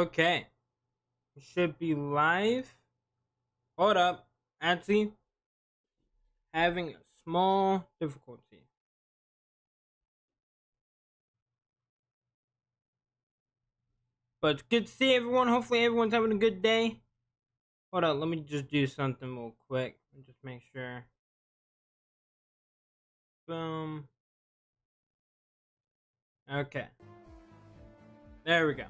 Okay, it should be live. Hold up, actually having a small difficulty, but it's good to see everyone. Hopefully, everyone's having a good day. Hold up, let me just do something real quick and just make sure. Boom. Okay, there we go.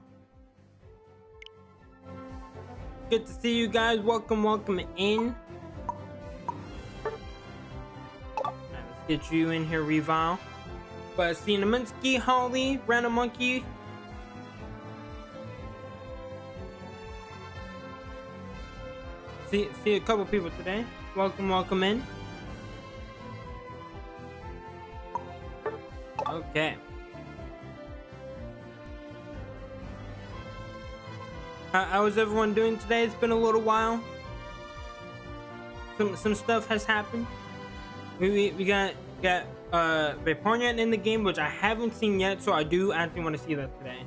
Good to see you guys. Welcome in. Alright, let's get you in here, Revile. But Cinnamonsky, Holly, Random Monkey. See a couple people today. Welcome in. Okay. How is everyone doing today? It's been a little while. Some stuff has happened. We got Vaporeon in the game, which I haven't seen yet, so I do actually want to see that today.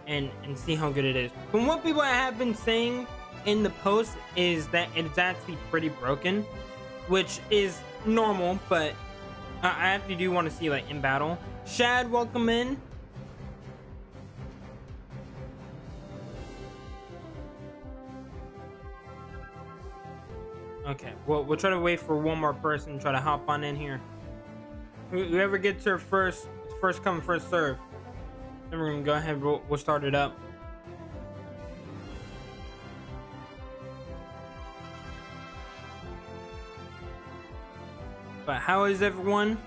And see how good it is. From what people have been saying in the post is that it's actually pretty broken, which is normal, but I actually do want to see like in battle. Shad, welcome in. Okay, well, we'll try to wait for one more person, try to hop on in here. Whoever gets here first, it's first come, first serve. Then we're gonna go ahead, we'll start it up. But how is everyone?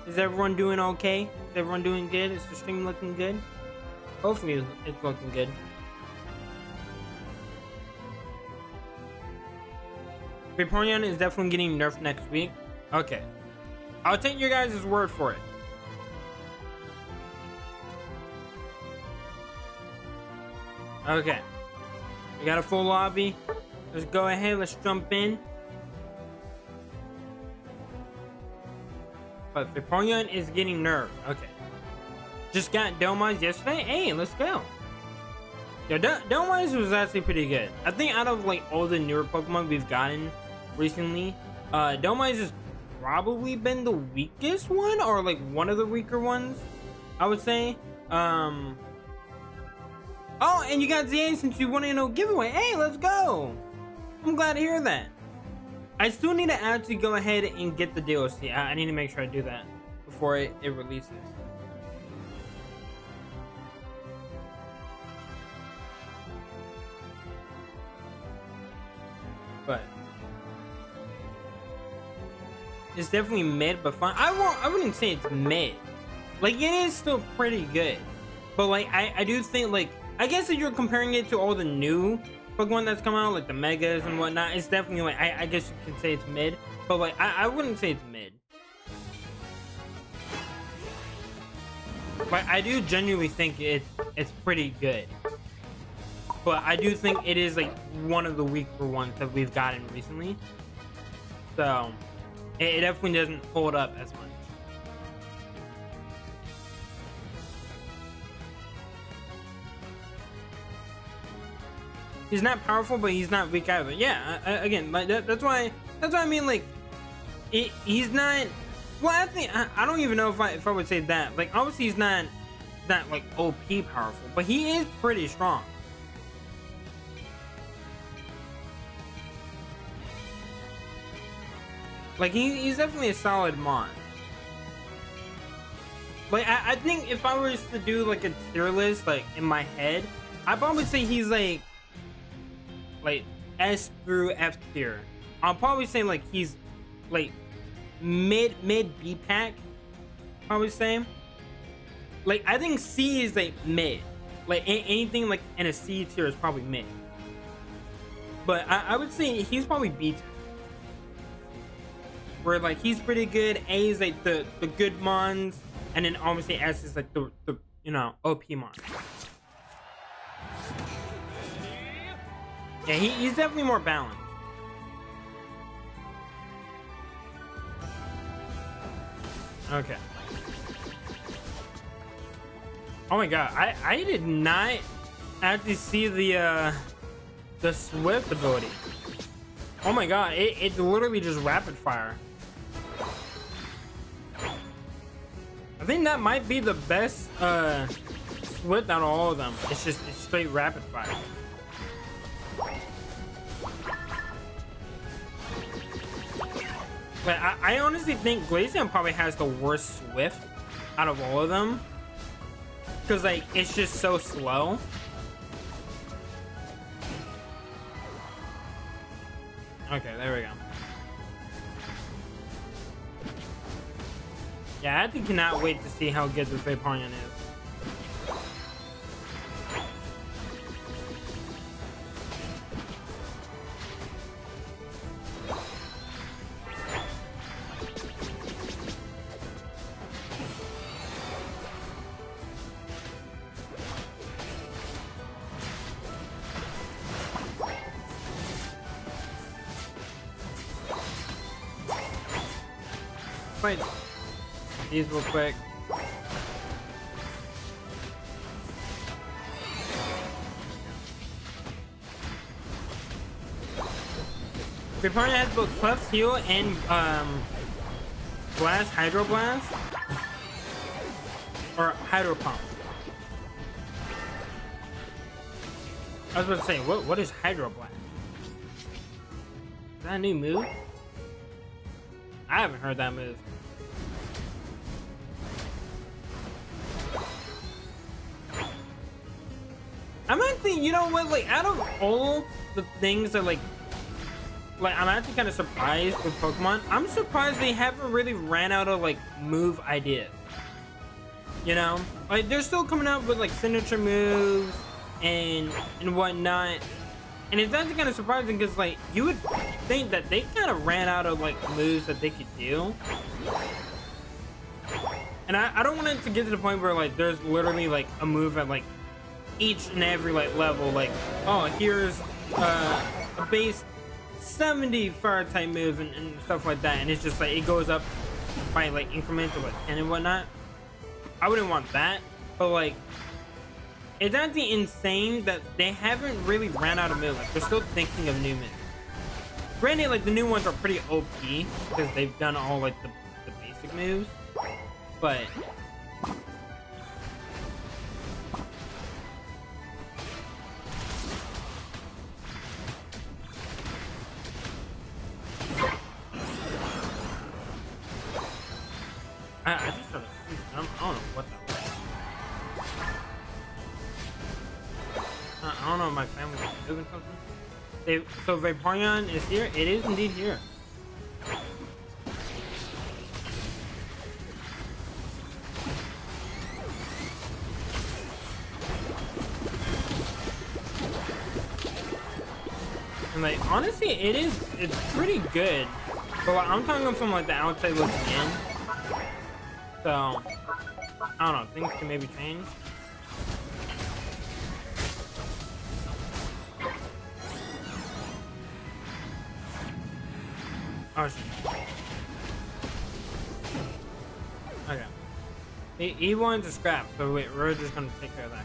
Is everyone doing okay? Is everyone doing good? Is the stream looking good? Hopefully it's looking good. Vaporeon is definitely getting nerfed next week. Okay, I'll take your guys' word for it. Okay, we got a full lobby. Let's go ahead, let's jump in. But Vaporeon is getting nerfed. Okay, just got Delmise yesterday. Hey, let's go. Yeah, Delmise was actually pretty good. I think out of like all the newer Pokemon we've gotten recently, Delmise has probably been the weakest one, or like one of the weaker ones, I would say. Oh, and you got ZA since you won in a giveaway. Hey, let's go. I'm glad to hear that. I still need to actually go ahead and get the DLC. I need to make sure I do that before it releases. But it's definitely mid, but fun. I wouldn't say it's mid. Like, it is still pretty good, but like I do think, like, I guess if you're comparing it to all the new Pokemon that's come out, like the Megas and whatnot, it's definitely like I guess you can say it's mid, but like I wouldn't say it's mid. But I do genuinely think it's pretty good. But I do think it is like one of the weaker ones that we've gotten recently. So it definitely doesn't hold up as much. He's not powerful, but he's not weak either. Yeah, again, like that's why I mean, like he's not. Well, I think I don't even know if I would say that. Like, obviously he's not like OP powerful, but he is pretty strong. Like he's definitely a solid mon. Like I think if I was to do like a tier list, like in my head, I'd probably say he's like S through F tier. I'll probably say like he's like mid B pack. Probably say. Like I think C is like mid. Like anything like in a C tier is probably mid. But I would say he's probably B tier. Where like he's pretty good. A is like the good mons, and then obviously S is like the you know, OP mon. Yeah, he's definitely more balanced. Okay. Oh my god, I did not actually see the Swift ability. Oh my god, it's literally just rapid fire. I think that might be the best Swift out of all of them. It's straight rapid fire. But I honestly think Glaceon probably has the worst Swift out of all of them. Because, like, it's just so slow. Okay, there we go. Yeah, I actually cannot wait to see how good this Vaporeon is. Wait, these real quick. Vaporeon has both Clef's Heal and Blast, Hydro Blast, or Hydro Pump. I was about to say, what is Hydro Blast? Is that a new move? I haven't heard that move. I'm actually, you know what, like, out of all the things that, like I'm actually kind of surprised with Pokemon. I'm surprised they haven't really ran out of, like, move ideas. You know? Like, they're still coming out with, like, signature moves and whatnot. And it's actually kind of surprising because, like, you would think that they kind of ran out of, like, moves that they could do. And I don't want it to get to the point where, like, there's literally, like, a move at, like, each and every, like, level. Like, oh, here's a base 70 fire type move and stuff like that. And it's just, like, it goes up by, like, increments of, like, 10 and whatnot. I wouldn't want that. But, like, it's actually insane that they haven't really ran out of moves. Like, they're still thinking of new moves. Granted, like, the new ones are pretty OP because they've done all, like, the basic moves. But I just sort of, I don't know what that was. I don't know if my family is doing something. So Vaporeon is here. It is indeed here. And, like, honestly, it's pretty good. But, like, I'm talking from, like, the outside looking in. So, I don't know, things can maybe change. Oh, shit. Okay. He wanted to scrap, so wait, we're just gonna take care of that.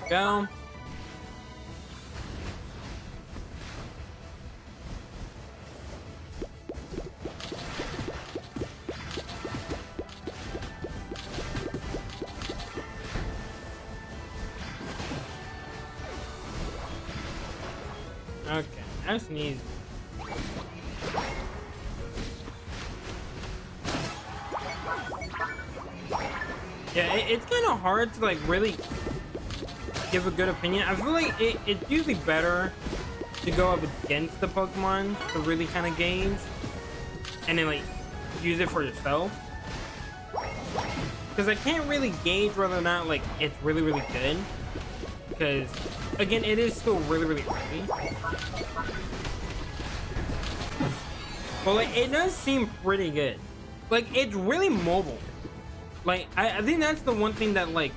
Go. Okay, I sneeze. Yeah, it's kind of hard to, like, really give a good opinion. I feel like it's usually better to go up against the Pokemon to really kind of gauge and then, like, use it for yourself, because I can't really gauge whether or not, like, it's really good because again, it is still really early. But like, it does seem pretty good. Like, it's really mobile. Like, I think that's the one thing that like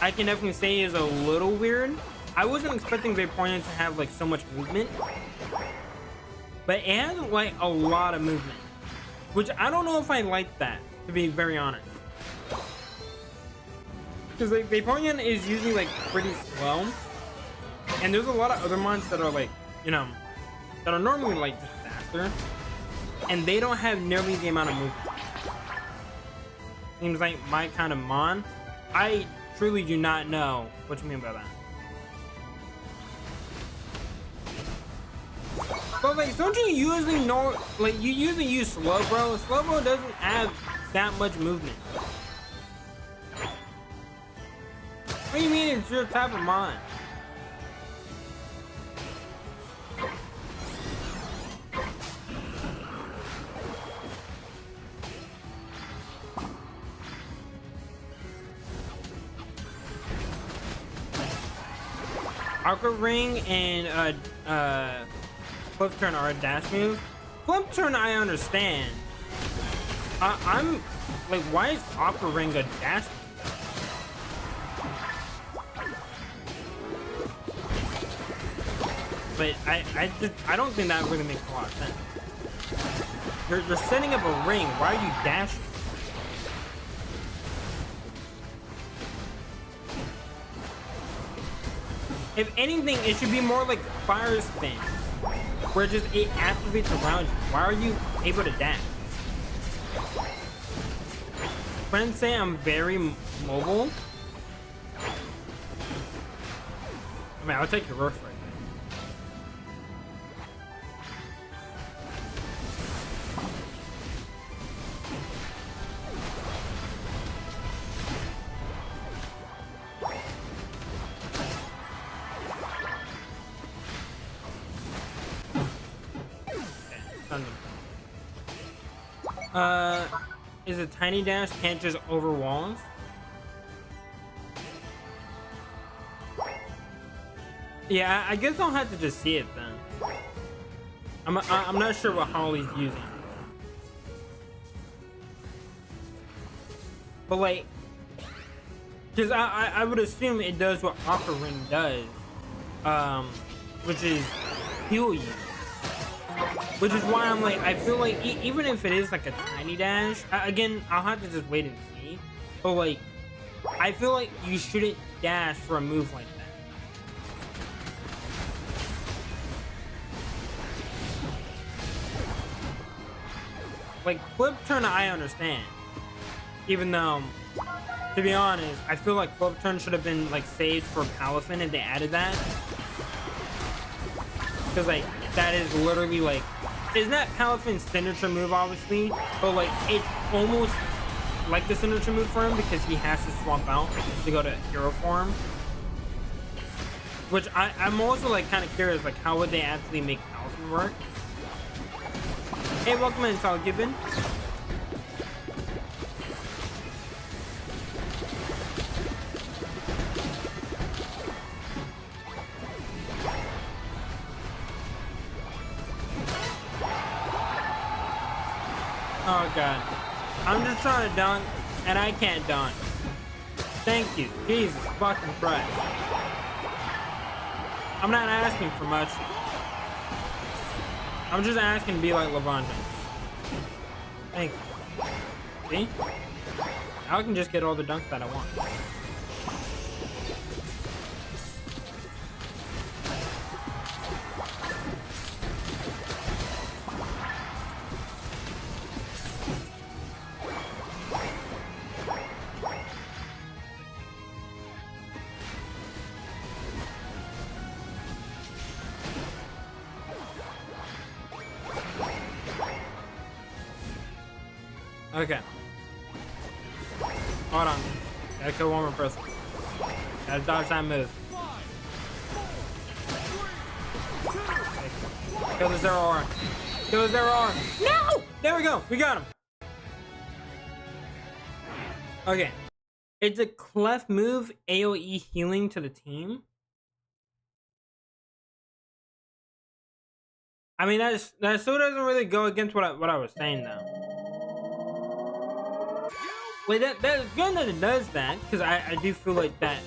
I can definitely say is a little weird. I wasn't expecting Vaporeon to have like so much movement, but it has like a lot of movement, which I don't know if I like that, to be very honest. Because like Vaporeon is usually like pretty slow, and there's a lot of other mons that are like, you know, that are normally like just faster, and they don't have nearly the amount of movement. Seems like my kind of mon. I truly do not know what you mean by that. But like, don't you usually know, like, you usually use Slowbro? Slowbro doesn't have that much movement. What do you mean it's your type of mon? Aqua Ring and Flip Turn are a dash move. Flip Turn I understand. I'm like, why is Aqua Ring a dash move? But I don't think that really makes a lot of sense. You're setting up a ring. Why are you dashing? If anything, it should be more like Fire Spin, where just it activates around you. Why are you able to dash? Friends say I'm very mobile. I mean, I'll take your roast right there. Is a tiny dash can't just over walls? Yeah, I guess I'll have to just see it then. I'm not sure what Holly's using, but like, because I would assume it does what Aqua Ring does, which is heal you. Which is why I'm like, I feel like even if it is like a tiny dash, again, I'll have to just wait and see. But like, I feel like you shouldn't dash for a move like that. Like, Flip Turn, I understand. Even though, to be honest, I feel like Flip Turn should have been like saved for Palafin if they added that. Because like, that is literally like, it's not Palafin's signature move, obviously, but like, it's almost like the signature move for him because he has to swap out to go to hero form. Which I'm also like kind of curious, like, how would they actually make Palafin work? Hey, welcome in, Sal Gibbon. Oh god, I'm just trying to dunk and I can't dunk. Thank you, Jesus fucking Christ. I'm not asking for much. I'm just asking to be like Levante. Thank you. See? Now I can just get all the dunks that I want. Okay. Hold on. Gotta kill one more person. Gotta dodge that move. Kill the Zero R. Kill the Zero R. No! There we go. We got him. Okay. It's a clef move, AoE healing to the team. I mean, that still doesn't really go against what I was saying though. Wait, that's good that it does that, because I do feel like that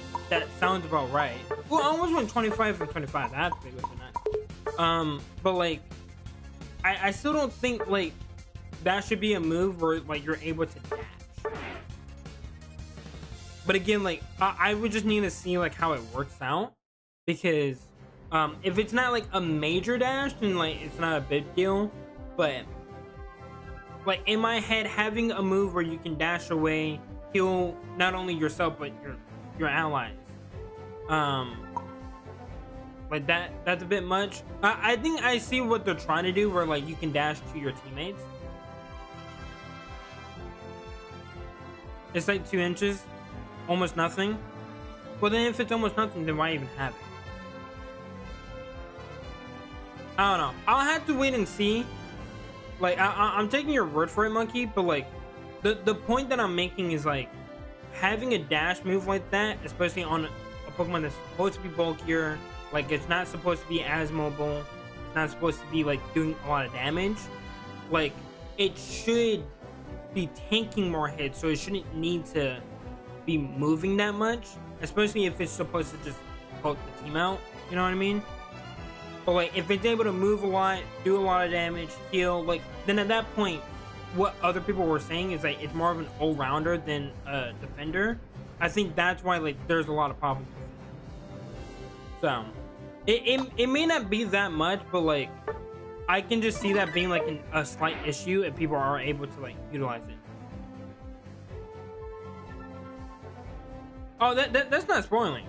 sounds about right. Well, I almost went 25 for 25. That's big, was nice. But like, I still don't think like that should be a move where like you're able to dash. But again, like I would just need to see like how it works out, because if it's not like a major dash, then like it's not a big deal. But like in my head, having a move where you can dash away, heal not only yourself but your allies, like that's a bit much. I think I see what they're trying to do, where like you can dash to your teammates. It's like 2 inches, almost nothing. Well, then if it's almost nothing, then why even have it? I don't know. I'll have to wait and see. Like I'm taking your word for it, Monkey, but like the point that I'm making is like having a dash move like that, especially on a Pokemon that's supposed to be bulkier, like it's not supposed to be as mobile, it's not supposed to be like doing a lot of damage. Like it should be tanking more hits, so it shouldn't need to be moving that much, especially if it's supposed to just poke the team out. You know what I mean? But like if it's able to move a lot, do a lot of damage, heal, like then at that point, what other people were saying is like it's more of an all-rounder than a defender. I think that's why like there's a lot of problems with it. So it may not be that much, but like I can just see that being like a slight issue if people are able to like utilize it. Oh, that's not spoiling.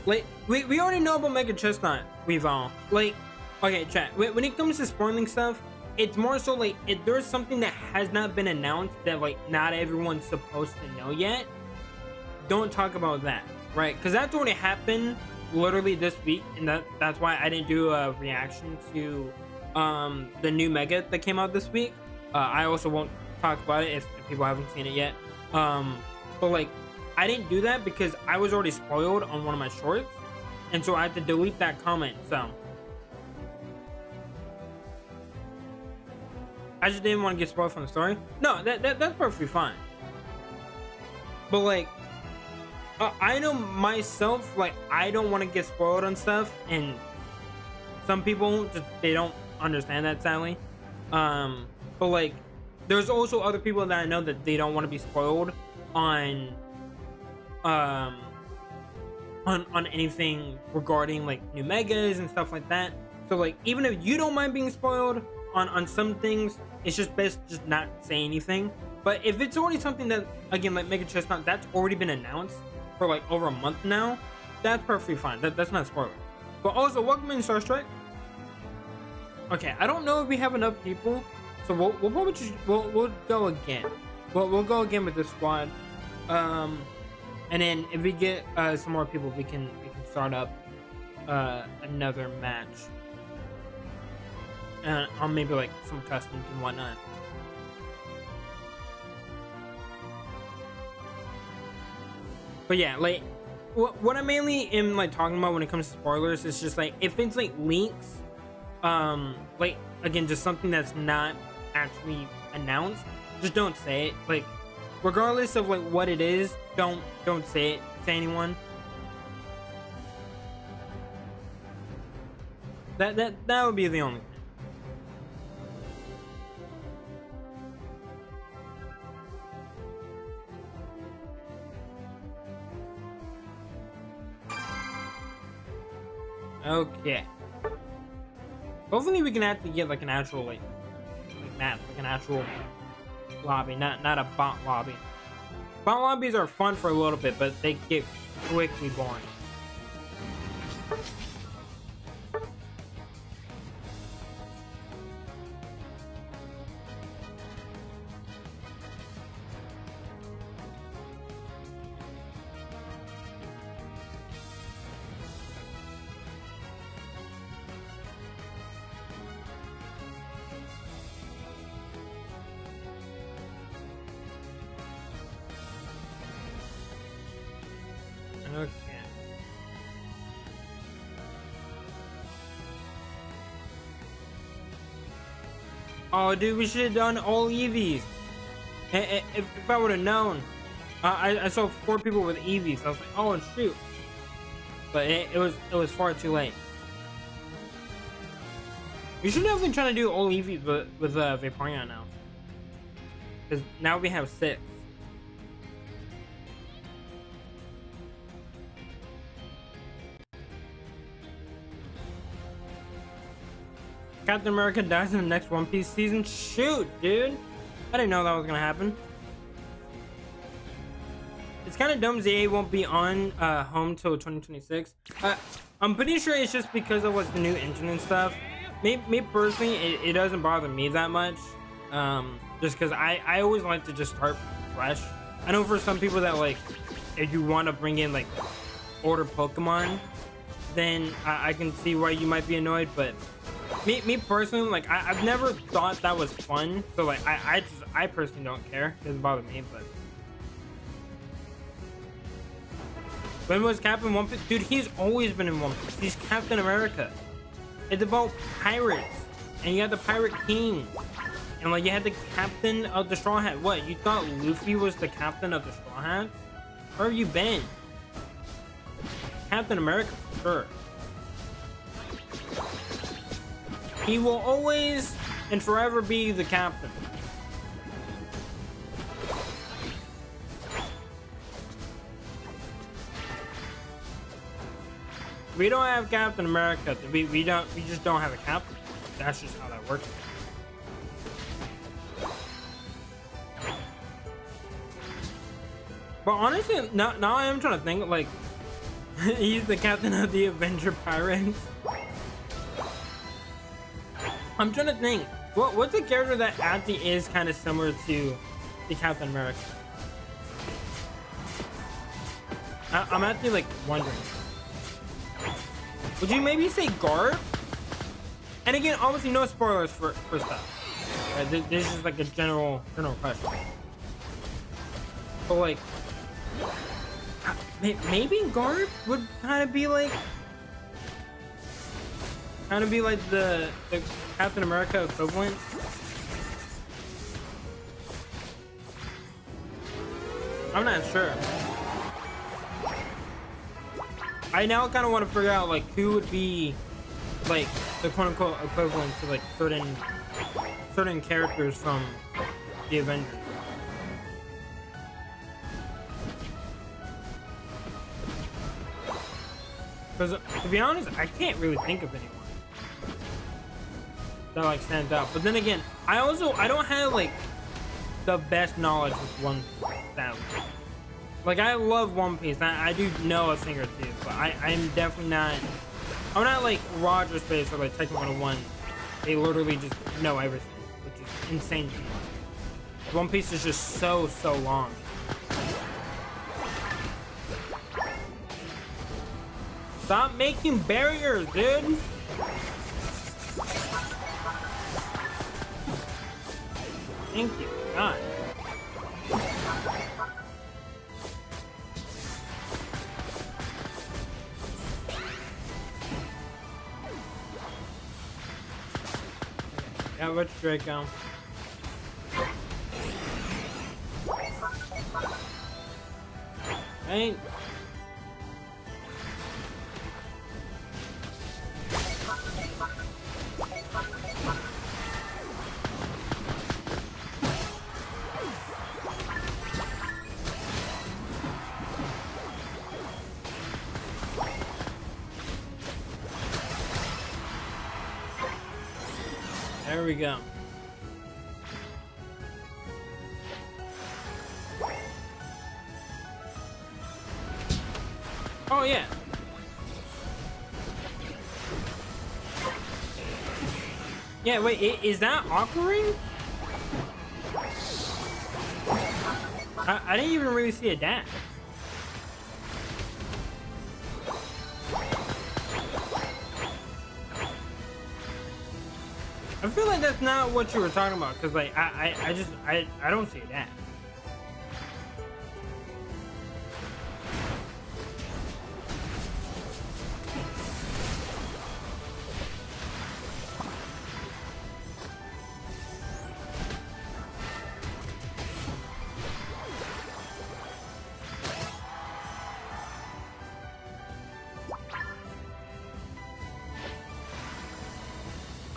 Like we already know about Mega Chestnut. We've all like, okay, chat. When it comes to spoiling stuff, it's more so like if there's something that has not been announced that like not everyone's supposed to know yet, don't talk about that, right? Because that's already happened literally this week, and that's why I didn't do a reaction to the new Mega that came out this week. I also won't talk about it if people haven't seen it yet. But like I didn't do that because I was already spoiled on one of my shorts, and so I had to delete that comment. So I just didn't want to get spoiled from the story. No, that's perfectly fine. But like I know myself, like I don't want to get spoiled on stuff, and some people just they don't understand that, sadly. But like there's also other people that I know that they don't want to be spoiled on anything regarding like new megas and stuff like that. So like even if you don't mind being spoiled on some things, it's just best just not say anything. But if it's already something that, again, like Mega Chestnut, that's already been announced for like over a month now, that's perfectly fine. That's not a spoiler. But also, welcome in, Star Strike. Okay, I don't know if we have enough people, so we'll probably just, we'll go again. We'll go again with this squad. And then if we get some more people, we can start up another match on maybe like some customs and whatnot. But yeah, like what I mainly am like talking about when it comes to spoilers is just like if it's like leaks, like again, just something that's not actually announced, just don't say it. Like regardless of like what it is, don't say it to anyone. That would be the only thing. Okay. Hopefully we can actually get like an actual like map, like an actual lobby, not a bot lobby. Bot lobbies are fun for a little bit, but they get quickly boring. Oh, dude, we should have done all EVs. If I would have known, I saw 4 people with EVs. I was like, oh shoot, but it was far too late. We should have been trying to do all EVs with Vaporeon now, because now we have 6. Captain America dies in the next One Piece season. Shoot, dude. I didn't know that was gonna happen. It's kind of dumb ZA won't be on home till 2026. I'm pretty sure it's just because of like the new engine and stuff. Me personally, it doesn't bother me that much. Just because I always like to just start fresh. I know for some people that like, if you want to bring in like older Pokemon, then I can see why you might be annoyed. But me personally, like I've never thought that was fun. So like I personally don't care. It doesn't bother me. But when was Captain One Piece? Dude, he's always been in One Piece. He's Captain America. It's about pirates, and you had the Pirate King, and like you had the captain of the Straw Hat. What, you thought Luffy was the captain of the Straw Hat? Where have you been? Captain America for sure. He will always and forever be the captain. We don't have Captain America. We just don't have a captain. That's just how that works. But honestly, now I am trying to think, like, he's the captain of the Avenger Pirates. I'm trying to think, what's a character that actually is kind of similar to the Captain America? I'm actually like wondering. Would you maybe say Garb? And again, obviously no spoilers for stuff. Right? This is just like a general question. But like, maybe Garb would kind of be like the Captain America equivalent. I'm not sure. I now kind of want to figure out like who would be like the quote-unquote equivalent to like certain characters from the Avengers. Because to be honest, I can't really think of anyone that like stands out. But then again, I don't have like the best knowledge with One Piece, sadly. Like, I love One Piece. I do know a thing or two, but I'm definitely not. I'm not like Roger Space or like Tekken 101. They literally just know everything, which is insane to me. One Piece is just so long. Stop making barriers, dude. Thank you, God. Yeah, let's Draco. Right. There we go. Oh yeah. Yeah, wait, is that Aquaring? I didn't even really see a dash. I feel like that's not what you were talking about, because like I don't see that.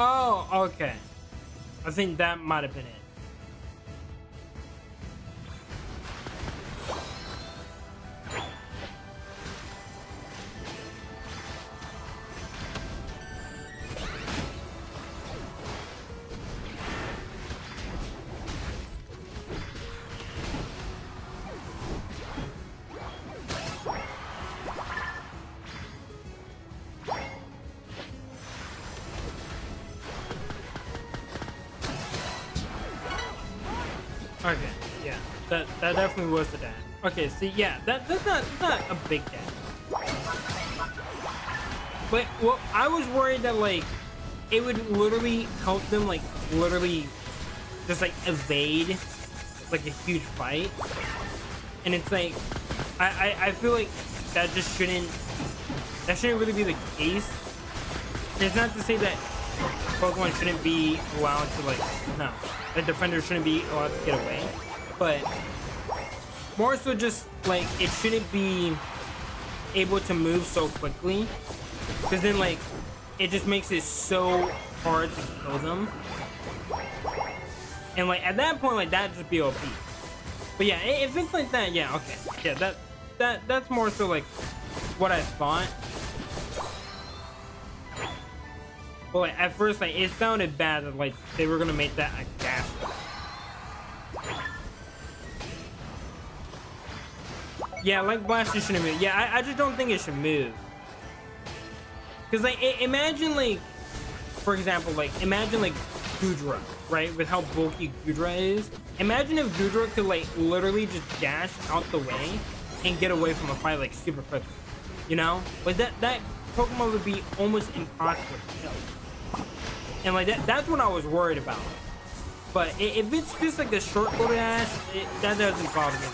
Oh, okay. I think that might have been it. Okay, yeah, that definitely was the dash. Okay, see, yeah, that's not a big dash. But well, I was worried that like it would literally help them like literally just like evade like a huge fight, and it's like I feel like that shouldn't really be the case. It's not to say that Pokemon shouldn't be allowed to like no, the defender shouldn't be allowed to get away, but more so just like it shouldn't be able to move so quickly, because then like it just makes it so hard to kill them, and like at that point like that just be OP. But yeah, if it's like that, yeah, okay, yeah, that's more so like what I thought. But like at first, like it sounded bad that like they were gonna make that a gas. Yeah, like Blaster shouldn't move. Yeah, I just don't think it should move. Cause like imagine like, for example, like imagine like Goodra, right? With how bulky Goodra is. Imagine if Goodra could like literally just dash out the way and get away from a fight like super quickly. You know, like that Pokemon would be almost impossible to kill. And like that's what I was worried about. But if it's just like a short little dash, that doesn't bother me.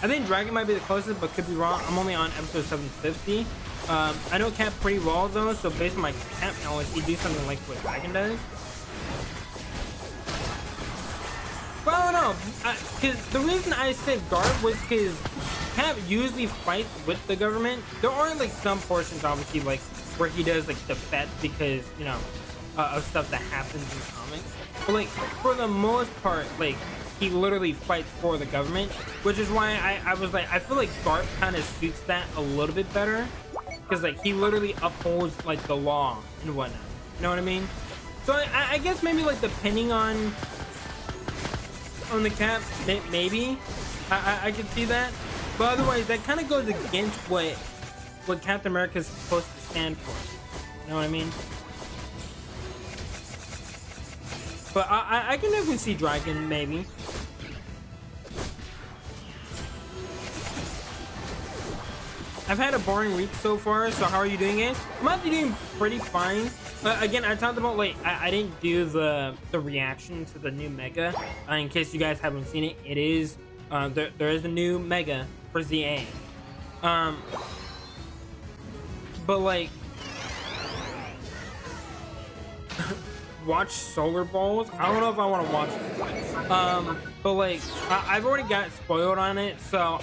I think Dragon might be the closest, but could be wrong. I'm only on episode 750. I know Cat pretty well though, so based on my Cat knowledge, he do something like what Dragon does. But I don't know, because the reason I said guard was because Cat usually fights with the government. There are like some portions, obviously, like where he does like defect because you know of stuff that happens in comics. But like for the most part, like he literally fights for the government, which is why I was like I feel like Garp kind of suits that a little bit better, because like he literally upholds like the law and whatnot. You know what I mean? So I guess maybe like depending on the Cat, maybe I could see that. But otherwise, that kind of goes against what Captain America is supposed to stand for. You know what I mean? But I can definitely see Dragon, maybe. I've had a boring week so far, so how are you doing, guys? I'm actually doing pretty fine. Again, I talked about, like, I didn't do the reaction to the new Mega. In case you guys haven't seen it, it is, there is a new Mega for ZA. But like watch Solar Balls. I don't know if I want to watch it. But like I've already got spoiled on it, so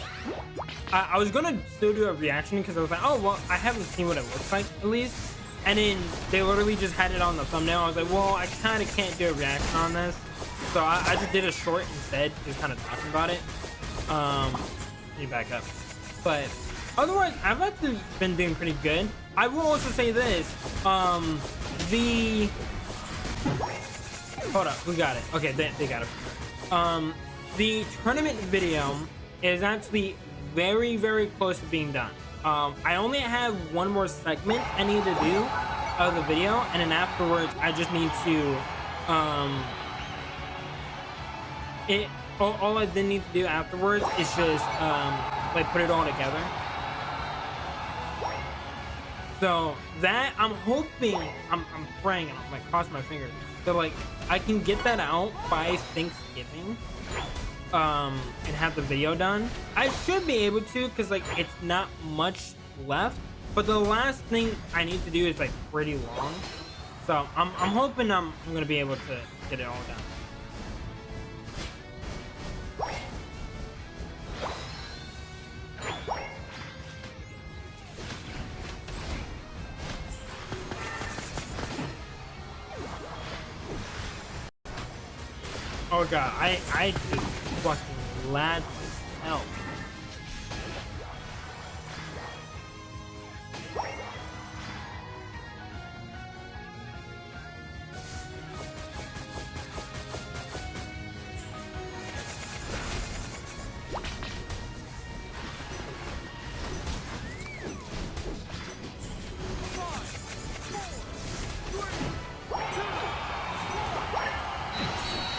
I was gonna still do a reaction because I was like, oh well, I haven't seen what it looks like at least. And then they literally just had it on the thumbnail. I was like, well, I kind of can't do a reaction on this, so I just did a short instead, just kind of talking about it. Let me back up. But otherwise, I've actually been doing pretty good. I will also say this, hold up, we got it. Okay, they got it. The tournament video is actually very, very close to being done. I only have one more segment I need to do of the video, and then afterwards, I just need to, all I then need to do afterwards is just, like, put it all together. So that I'm hoping, I'm praying, and I'm like crossing my fingers that like I can get that out by Thanksgiving, and have the video done. I should be able to, because like it's not much left, but the last thing I need to do is like pretty long. So I'm hoping I'm gonna be able to get it all done. Oh god, I just fucking lagged myself.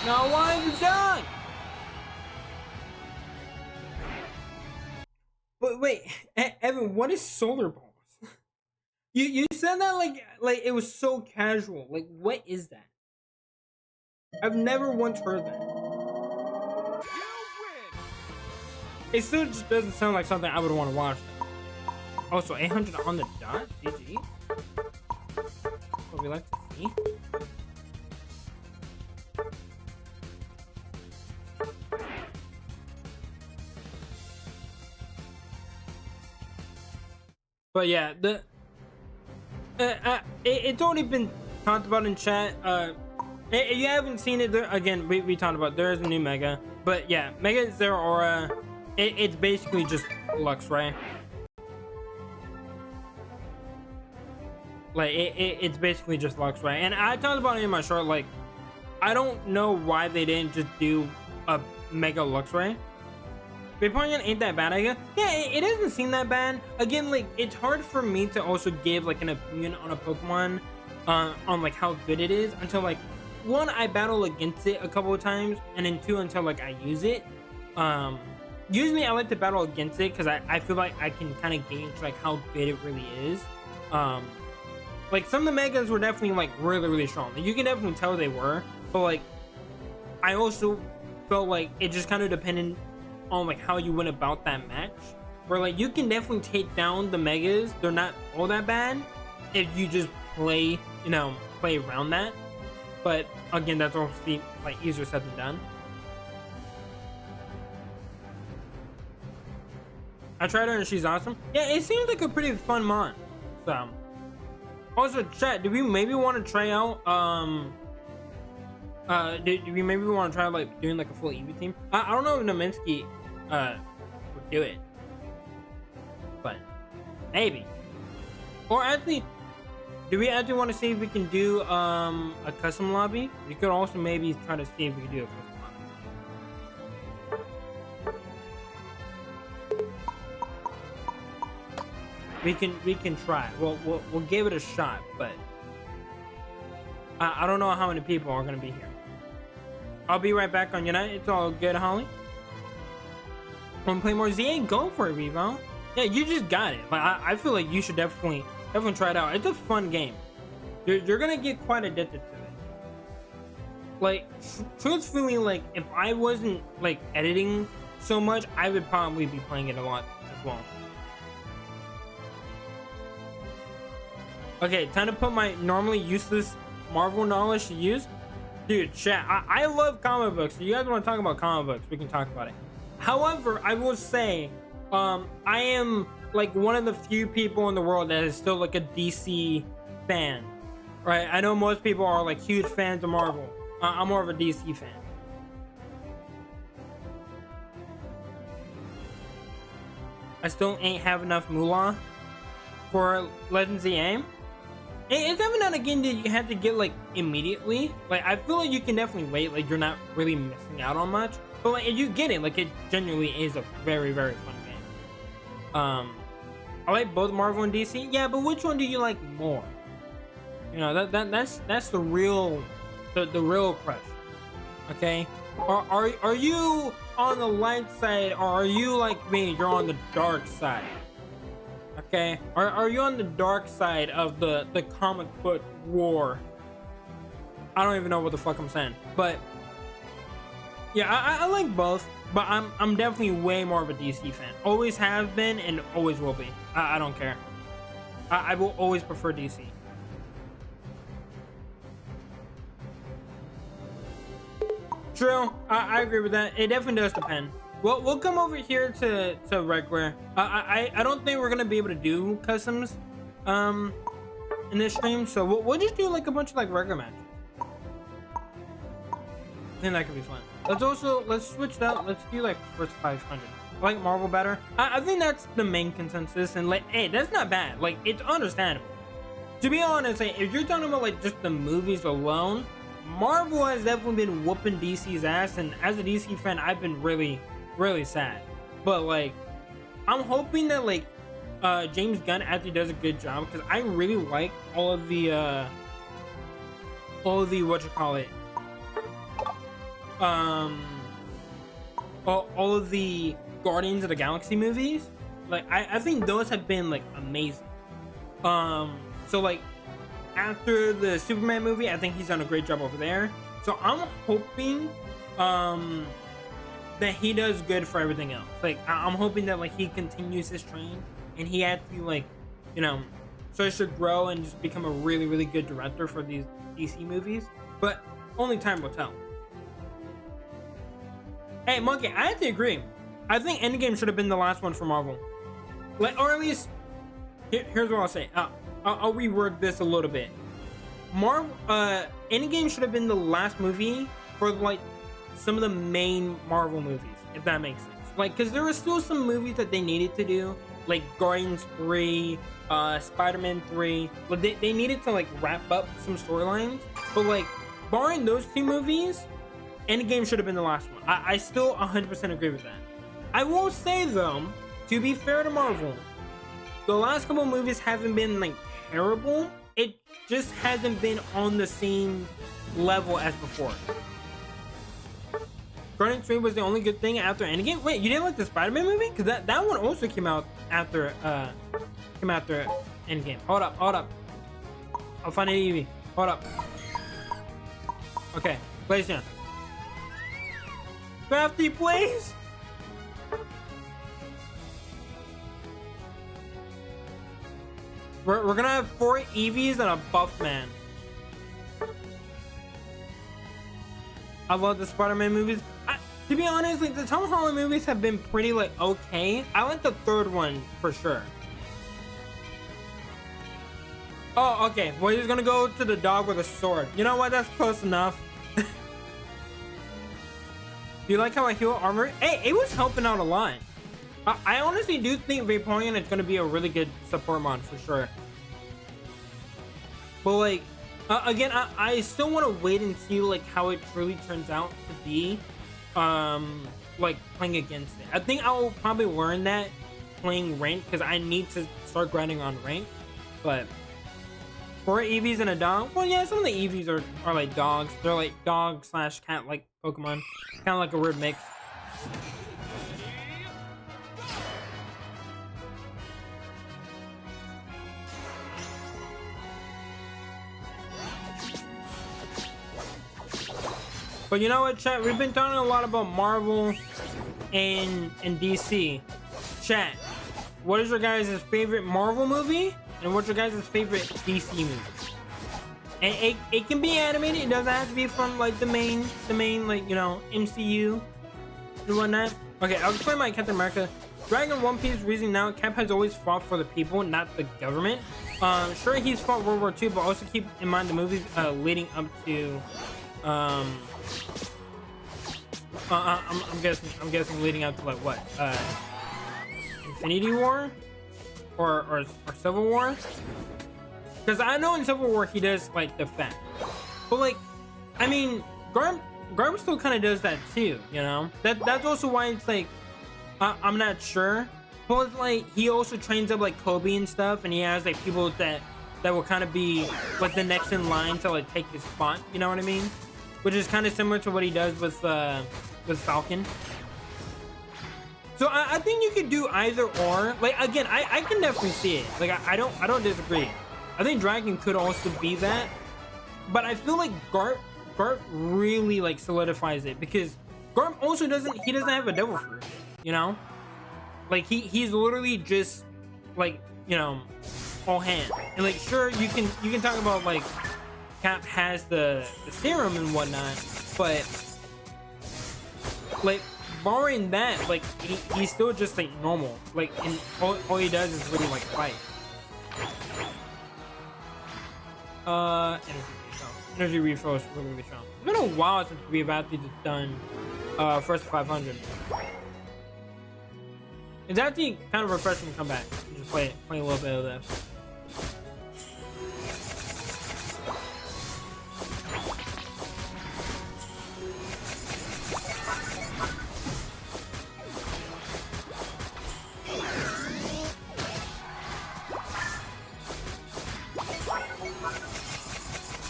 Now why are you done? But wait, Evan, what is solar balls? You said that like it was so casual. Like, what is that? I've never once heard that. It still just doesn't sound like something I would want to watch. Also, 800 on the dot. GG. What we like to see. But yeah, it's already been talked about in chat. If you haven't seen it, again, we talked about there is a new mega. But yeah, Mega Zero Aura, it's basically just Lux, right? Like it's basically just Lux, right? And I talked about it in my short. Like, I don't know why they didn't just do a Mega Lux, right? Vaporeon ain't that bad, I guess. Yeah, it doesn't seem that bad. Again, like, it's hard for me to also give like an opinion on a Pokemon on like how good it is until like, one, I battle against it a couple of times, and then two, until like I use it. Usually I like to battle against it because I feel like I can kind of gauge like how good it really is. Like, some of the Megas were definitely like really strong. Like, you can definitely tell they were, but like I also felt like it just kind of depended on like how you went about that match, where like you can definitely take down the Megas. They're not all that bad if you just play around that. But again, that's obviously like easier said than done. I tried her and she's awesome. Yeah, it seems like a pretty fun mon. So also, chat, do we maybe want to try out do we maybe want to try like doing like a full Eevee team? I don't know if Naminsky would do it, but maybe. Or actually, do we actually want to see if we can do a custom lobby? We could also maybe try to see if we can do a custom lobby. We can try. We'll give it a shot, but I don't know how many people are gonna be here. I'll be right back on Unite. It's all good, Holly. Want to play more ZA? Go for it, Revo. Yeah, you just got it. Like, I feel like you should definitely try it out. It's a fun game. You're gonna get quite addicted to it. Like, truthfully, like, if I wasn't like editing so much, I would probably be playing it a lot as well. Okay, time to put my normally useless Marvel knowledge to use. Dude, chat, I love comic books. If you guys want to talk about comic books, we can talk about it. However, I will say, I am like one of the few people in the world that is still like a DC fan, right? I know most people are like huge fans of Marvel. I'm more of a DC fan. I still ain't have enough moolah for Legends EA. It's every now and again that you have to get like immediately. Like, I feel like you can definitely wait. Like, you're not really missing out on much. But like, if you get it, like, it genuinely is a very fun game. I like both Marvel and DC. Yeah, but which one do you like more? You know, that's the real real crush. Okay, are you on the light side, or are you like me? You're on the dark side. Okay, are you on the dark side of the comic book war? I don't even know what the fuck I'm saying, but yeah, I like both, but I'm definitely way more of a DC fan. Always have been and always will be. I don't care. I will always prefer DC. True, I agree with that. It definitely does depend. Well, we'll come over here to regular. I don't think we're gonna be able to do customs in this stream, so we'll just do like a bunch of like regular matches. I think that could be fun. let's switch that. Let's do like first 500. I like Marvel better. I think that's the main consensus, and like, hey, that's not bad. Like, it's understandable. To be honest, like, if you're talking about like just the movies alone, Marvel has definitely been whooping DC's ass, and as a DC fan, I've been really, really sad. But like, I'm hoping that like James Gunn actually does a good job, because I really like all of the what you call it, all of the Guardians of the Galaxy movies. Like, I think those have been like amazing. So like, after the Superman movie, I think he's done a great job over there. So I'm hoping that he does good for everything else. Like, I'm hoping that like he continues his train, and he actually, like, you know, starts to grow and just become a really, really good director for these DC movies. But only time will tell. Hey, Monkey, I have to agree. I think Endgame should have been the last one for Marvel. Like, or at least, here's what I'll say. I'll reword this a little bit. Endgame should have been the last movie for like some of the main Marvel movies, if that makes sense. Like, because there were still some movies that they needed to do, like Guardians 3, Spider-Man 3. But they needed to like wrap up some storylines. But like, barring those two movies, Endgame should have been the last one. I still 100% agree with that. I will say though, to be fair to Marvel, the last couple movies haven't been like terrible. It just hasn't been on the same level as before. Guardians 3 was the only good thing after Endgame. Wait, you didn't like the Spider-Man movie? Because that one also came out after Endgame. Hold up. I'll find an Eevee. Hold up. Okay, place down. Crafty, please. We're gonna have 4 Eevees and a buff man. I love the Spider-Man movies. To be honest, like, the Tom Holland movies have been pretty like okay. I like the third one for sure. Oh, okay. Well, he's gonna go to the dog with a sword. You know what? That's close enough. Do you like how I heal armor? Hey, it was helping out a lot. I honestly do think Vaporeon is going to be a really good support mod for sure. But like, again, I still want to wait and see like how it truly turns out to be, like playing against it. I think I will probably learn that playing ranked, because I need to start grinding on rank. But 4 Eevees and a dog. Well, yeah, some of the Eevees are like dogs. They're like dog slash cat like Pokemon, kind of like a weird mix. But you know what, chat? We've been talking a lot about Marvel and DC. Chat, what is your guys' favorite Marvel movie? And what's your guys' favorite DC movie? And it can be animated. It doesn't have to be from like the main like, you know, MCU and whatnot. Okay, I'll explain my Captain America. Dragon One Piece reason now, Cap has always fought for the people, not the government. Sure, he's fought World War II, but also keep in mind the movies leading up to I'm guessing leading up to like what, Infinity War or Civil War, because I know in Civil War he does like defend, but like, I mean, Garb still kind of does that too, you know. That's also why it's like, I'm not sure, but it's like he also trains up like Kobe and stuff, and he has like people that will kind of be like the next in line to like take his spot, you know what I mean? Which is kind of similar to what he does with Falcon. So I think you could do either or. Like, again, I can definitely see it. Like, I don't disagree. I think Dragon could also be that, but I feel like Garp really like solidifies it, because Garp also doesn't have a devil fruit, you know. Like he's literally just like, you know, all hand. And like, sure, you can talk about like Cap has the serum and whatnot, but like, barring that, like he's still just like normal. Like, and all he does is really like fight. Energy refill is really strong. It's been a while since we've actually just done first 500. It's actually kind of refreshing to come back and just play a little bit of this.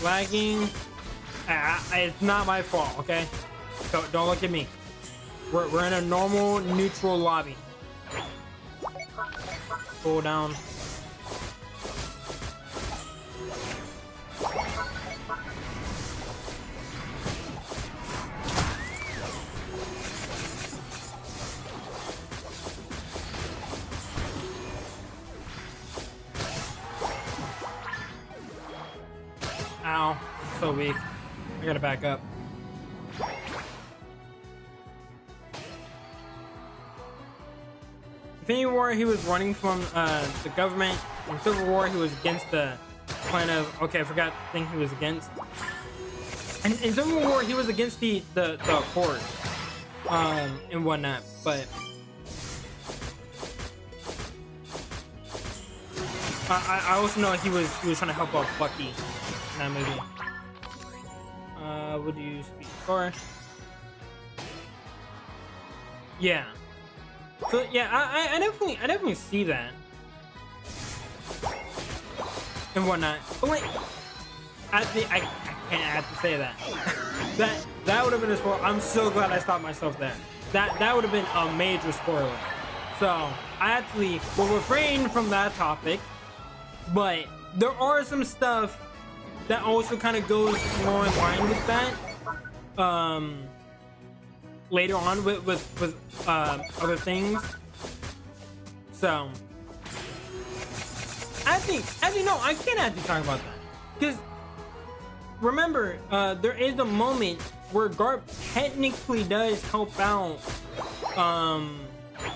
Lagging. It's not my fault, okay? Don't look at me. We're in a normal, neutral lobby. Pull down. Ow, I'm so weak. I gotta back up. Infinity War, he was running from the government. In Civil War, he was against the plan of... Okay, I forgot the thing he was against. And in Civil War, he was against the Accord and whatnot. But I also know he was trying to help out Bucky in that movie. Would you speak for? Yeah. So yeah, I definitely see that and whatnot. But like, I can't have to say that. that would have been a spoiler. I'm so glad I stopped myself there. That would have been a major spoiler. So I actually will refrain from that topic. But there are some stuff that also kind of goes more in line with that. Later on with other things. So actually no, I can't actually talk about that, because remember, there is a moment where Garp technically does help out,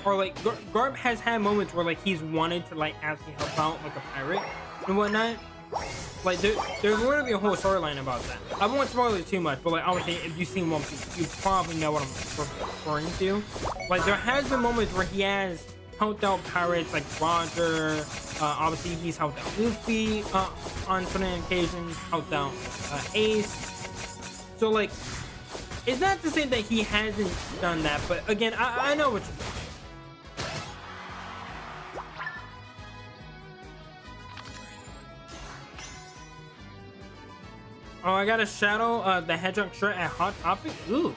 or like Garp has had moments where like he's wanted to like actually help out like a pirate and whatnot. Like there's literally a whole storyline about that. I won't spoil it too much, but like obviously if you've seen One Piece, you probably know what I'm referring to. Like there has been moments where he has helped out pirates like Roger. Obviously he's helped out Luffy on certain occasions, helped out Ace. So like, it's not to say that he hasn't done that, but again, I know what you're saying. Oh, I got a Shadow the Hedgehog shirt at Hot Topic. Ooh.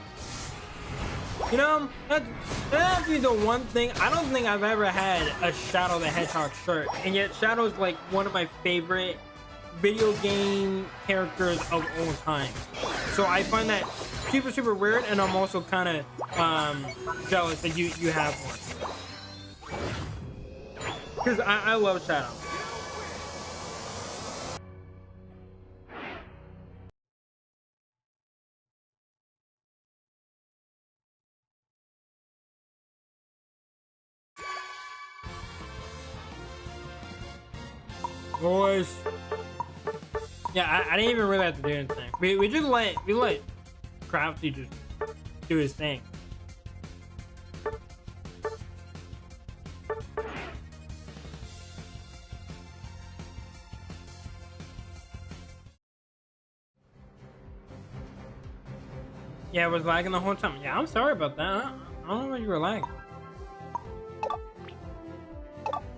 You know, that's actually the one thing. I don't think I've ever had a Shadow the Hedgehog shirt. And yet Shadow's like one of my favorite video game characters of all time. So I find that super, super weird. And I'm also kind of jealous that you have one. Because I love Shadow. Boys. Yeah, I didn't even really have to do anything. We just let Crafty just do his thing. Yeah, it was lagging the whole time. Yeah, I'm sorry about that. I don't know why you were lagging.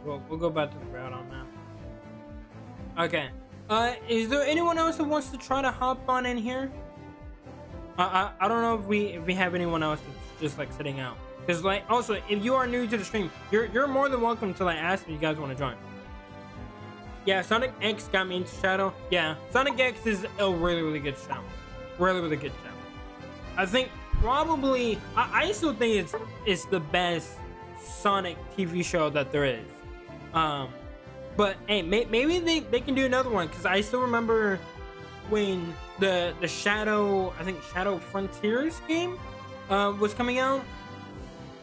We'll go back to the route on that. Okay. Is there anyone else who wants to try to hop on in here? I don't know if we have anyone else that's just like sitting out. Because like also, if you are new to the stream, you're more than welcome to like ask if you guys want to join. Yeah, Sonic X got me into Shadow. Yeah, Sonic X is a really good show. Really good show. I think probably I still think it's the best Sonic TV show that there is. But hey, maybe they can do another one, because I still remember when the Shadow, I think Shadow Frontiers game was coming out.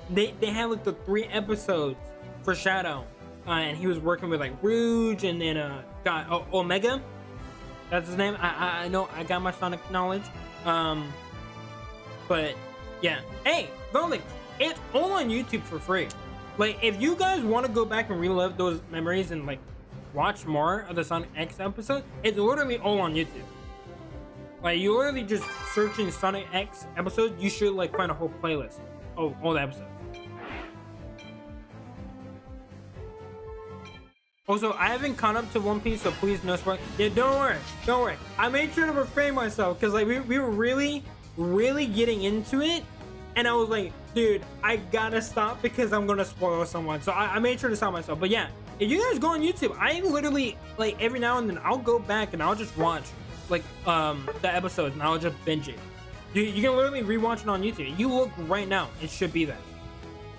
They had like the 3 episodes for Shadow, and he was working with like Rouge and then got Omega. That's his name. I know I got my Sonic knowledge. But Yeah. Hey, Felix, it's all on YouTube for free. Like, if you guys want to go back and relive those memories and like watch more of the Sonic X episode, it's literally all on YouTube. Like, you literally just searching Sonic X episodes, you should like find a whole playlist of all the episodes. Also, I haven't caught up to One Piece, so please no spoil. Yeah, don't worry. I made sure to refrain myself because like we were really getting into it, and I was like, dude, I gotta stop because I'm gonna spoil someone. So I made sure to stop myself. But yeah, if you guys go on YouTube, I literally like every now and then I'll go back and I'll just watch like the episodes and I'll just binge it. You can literally rewatch it on YouTube. You look right now, it should be there.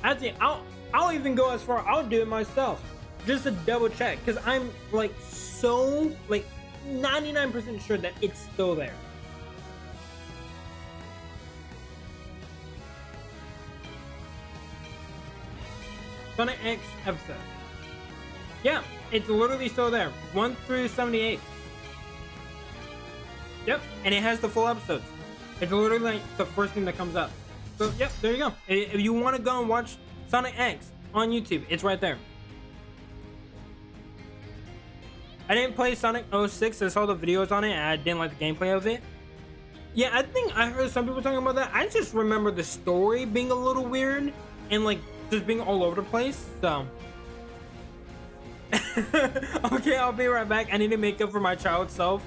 Actually, I'll even go as far. I'll do it myself just to double check because I'm like so like 99% sure that it's still there. Sonic X episode. Yeah, it's literally still there. 1 through 78. Yep, and it has the full episodes. It's literally like the first thing that comes up. So yep, there you go. If you want to go and watch Sonic X on YouTube, it's right there. I didn't play Sonic 06. I saw the videos on it and I didn't like the gameplay of it. Yeah, I think I heard some people talking about that. I just remember the story being a little weird and like just being all over the place. So okay, I'll be right back. I need to make up for my child self.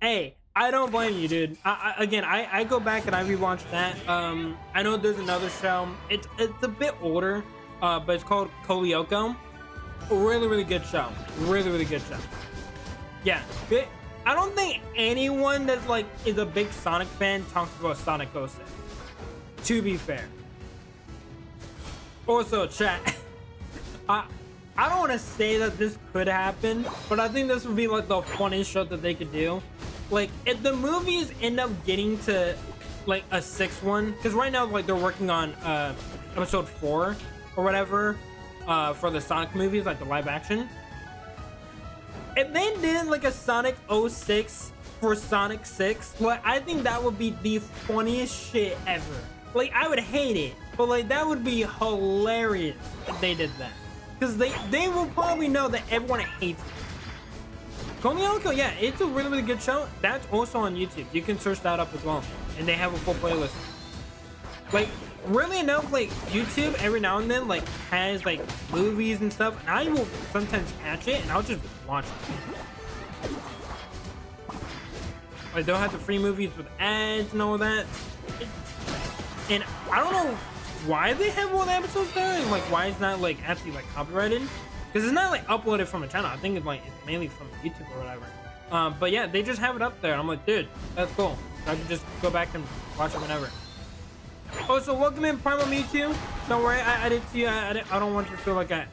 Hey, I don't blame you, dude. I go back and I rewatch that. I know there's another show. It's a bit older, but it's called Kolyoko. Really good show. Really good show. Yeah, I don't think anyone that's like is a big Sonic fan talks about Sonic 06. To be fair. Also, chat. I don't want to say that this could happen, but I think this would be like the funniest show that they could do. Like, if the movies end up getting to like a 6th one, because right now like they're working on episode 4 or whatever for the Sonic movies, like the live action. If they did like a Sonic 06 for Sonic 6, like I think that would be the funniest shit ever. Like, I would hate it, but like that would be hilarious if they did that, because they will probably know that everyone hates it. Kolyoko, yeah, it's a really good show. That's also on YouTube. You can search that up as well, and they have a full playlist. Like, really enough, like YouTube every now and then like has like movies and stuff, and I will sometimes catch it and I'll just watch it. Like, they'll have the free movies with ads and all that. And I don't know why they have all the episodes there, and like why it's not like actually like copyrighted. Because it's not like uploaded from a channel. I think it's like it's mainly from YouTube or whatever. But yeah, they just have it up there. And I'm like, dude, that's cool. I can just go back and watch it whenever. Oh, so welcome in Primal Mewtwo. Don't worry, I didn't see you. I don't want you to feel like I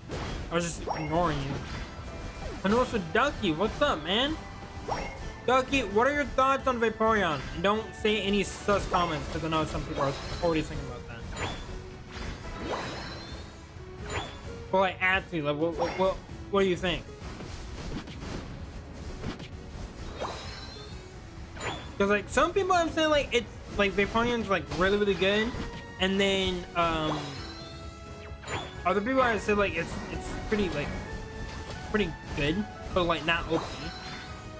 was just ignoring you. And also, Ducky, what's up, man? Ducky, what are your thoughts on Vaporeon? And don't say any sus comments, because I know some people are already thinking about that. Well, like, actually, like, what do you think? Because, like, some people have said, like, it's, like, Vaporeon's, like, really good. And then, other people have said, like, it's pretty, like, pretty good, but, like, not OP.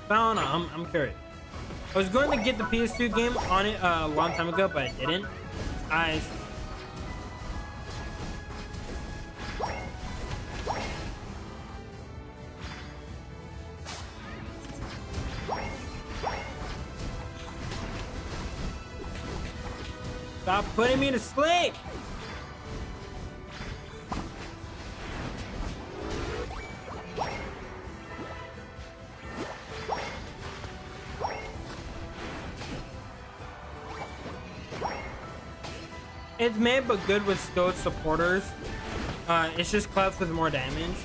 But I don't know, I'm curious. I was going to get the PS2 game on it a long time ago, but I didn't. Stop putting me to sleep! It's made but good with skilled supporters. It's just Clef with more damage.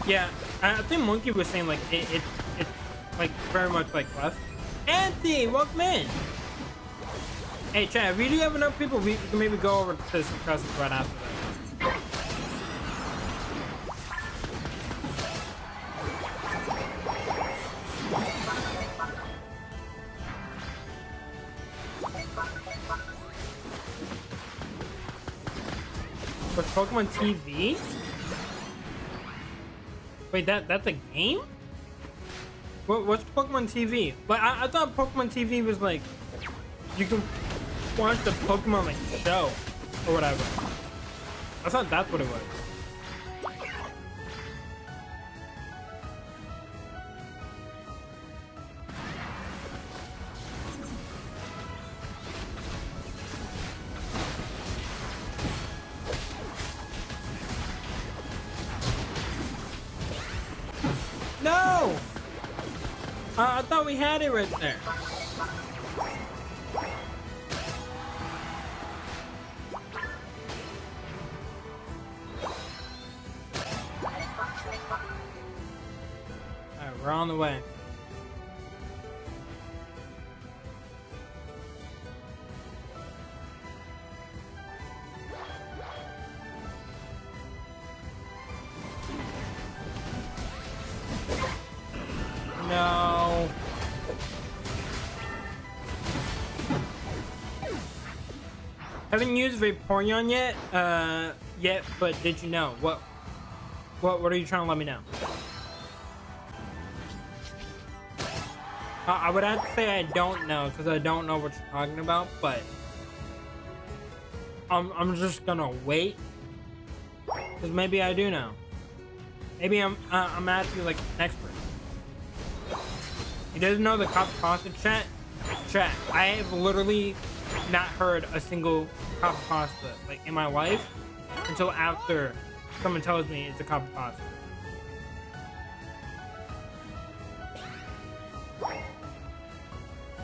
Yeah, I think Monkey was saying like it's like very much like Clef. Anthony, welcome in. Hey, chat, if we do have enough people, we can maybe go over to some cousins right after that. Pokemon TV? Wait, that's a game? What's Pokemon TV? But I thought Pokemon TV was like you can watch the Pokemon like show or whatever. I thought that's what it was. No! I thought we had it right there. Alright, we're on the way. No. Haven't used Vaporeon yet, but did you know? What are you trying to let me know? I would have to say I don't know, because I don't know what you're talking about, but I'm just gonna wait, because maybe I do know. Maybe I'm actually like an expert. He doesn't know the copper pasta chat. I have literally not heard a single copper pasta like in my life until after someone tells me it's a copper pasta.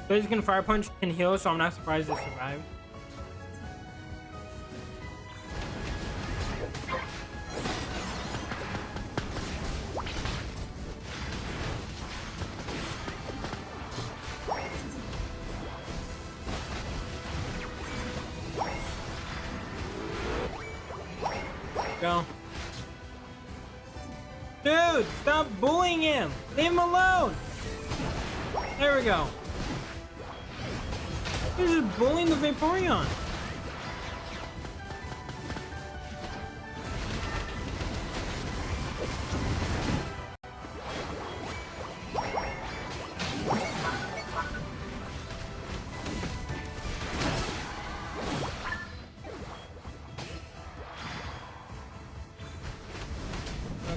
Blaziken Fire Punch can heal, so I'm not surprised it survived. Go. Dude, stop bullying him! Leave him alone! There we go. You're just bullying the Vaporeon.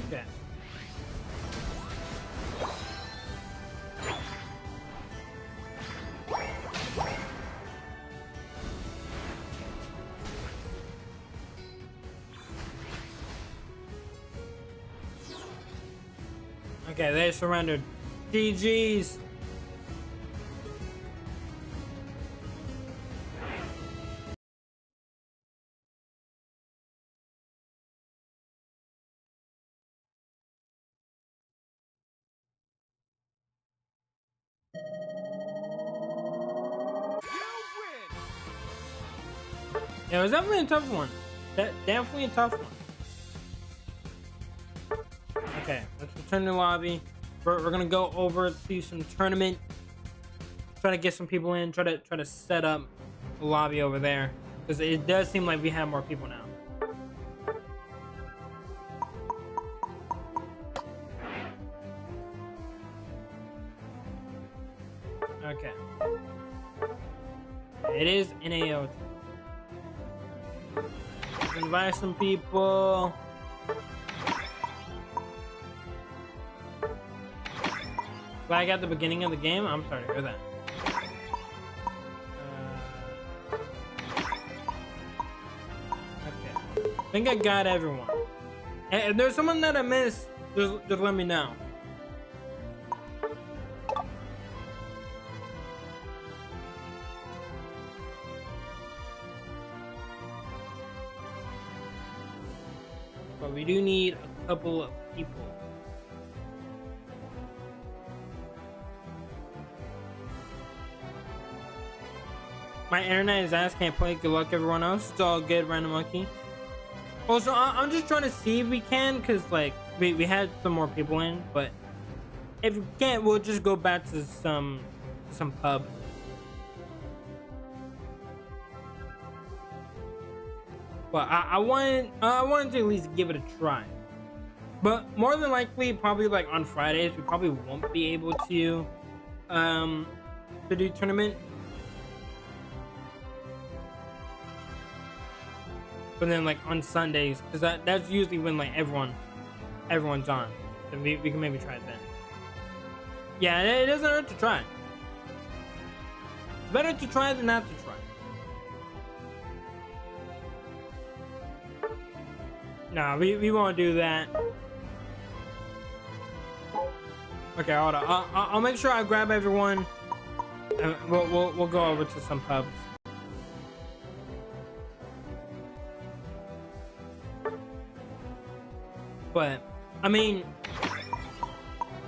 Okay. Okay, they surrendered. GG's. Yeah, it was definitely a tough one. Definitely a tough one. Okay, let's return to the lobby. We're gonna go over to some tournament. Try to get some people in. Try to set up the lobby over there, because it does seem like we have more people now. Okay. It is NAO. Invite some people. Flag at the beginning of the game? I'm sorry to hear that. Okay. I think I got everyone. And if there's someone that I missed, just let me know. But we do need a couple of people. My internet is ass, can't play. Good luck everyone else. It's all good, Random Monkey. Also, I'm just trying to see if we can, because like we had some more people in, but if we can't, we'll just go back to some pub. but I wanted to at least give it a try. But more than likely, probably like on Fridays, we probably won't be able to do tournament. But then like on Sundays, because that's usually when like everyone's on. Then we can maybe try it then. Yeah, it doesn't hurt to try. It's better to try than not to try. Nah, we won't do that. Okay, hold on. I'll make sure I grab everyone, and we'll go over to some pubs. But I mean,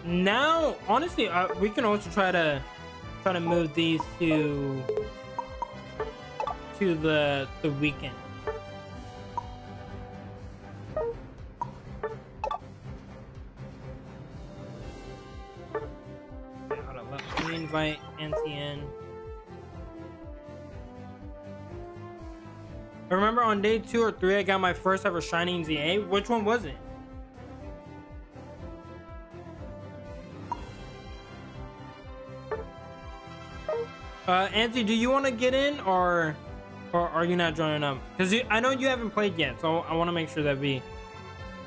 now honestly, we can also try to move these to the weekend. Okay, hold on. Let me invite Nancy in. I remember on day 2 or 3, I got my first ever Shining ZA. Which one was it? Anthony, do you want to get in, or are you not joining up? Because I know you haven't played yet, so I want to make sure that we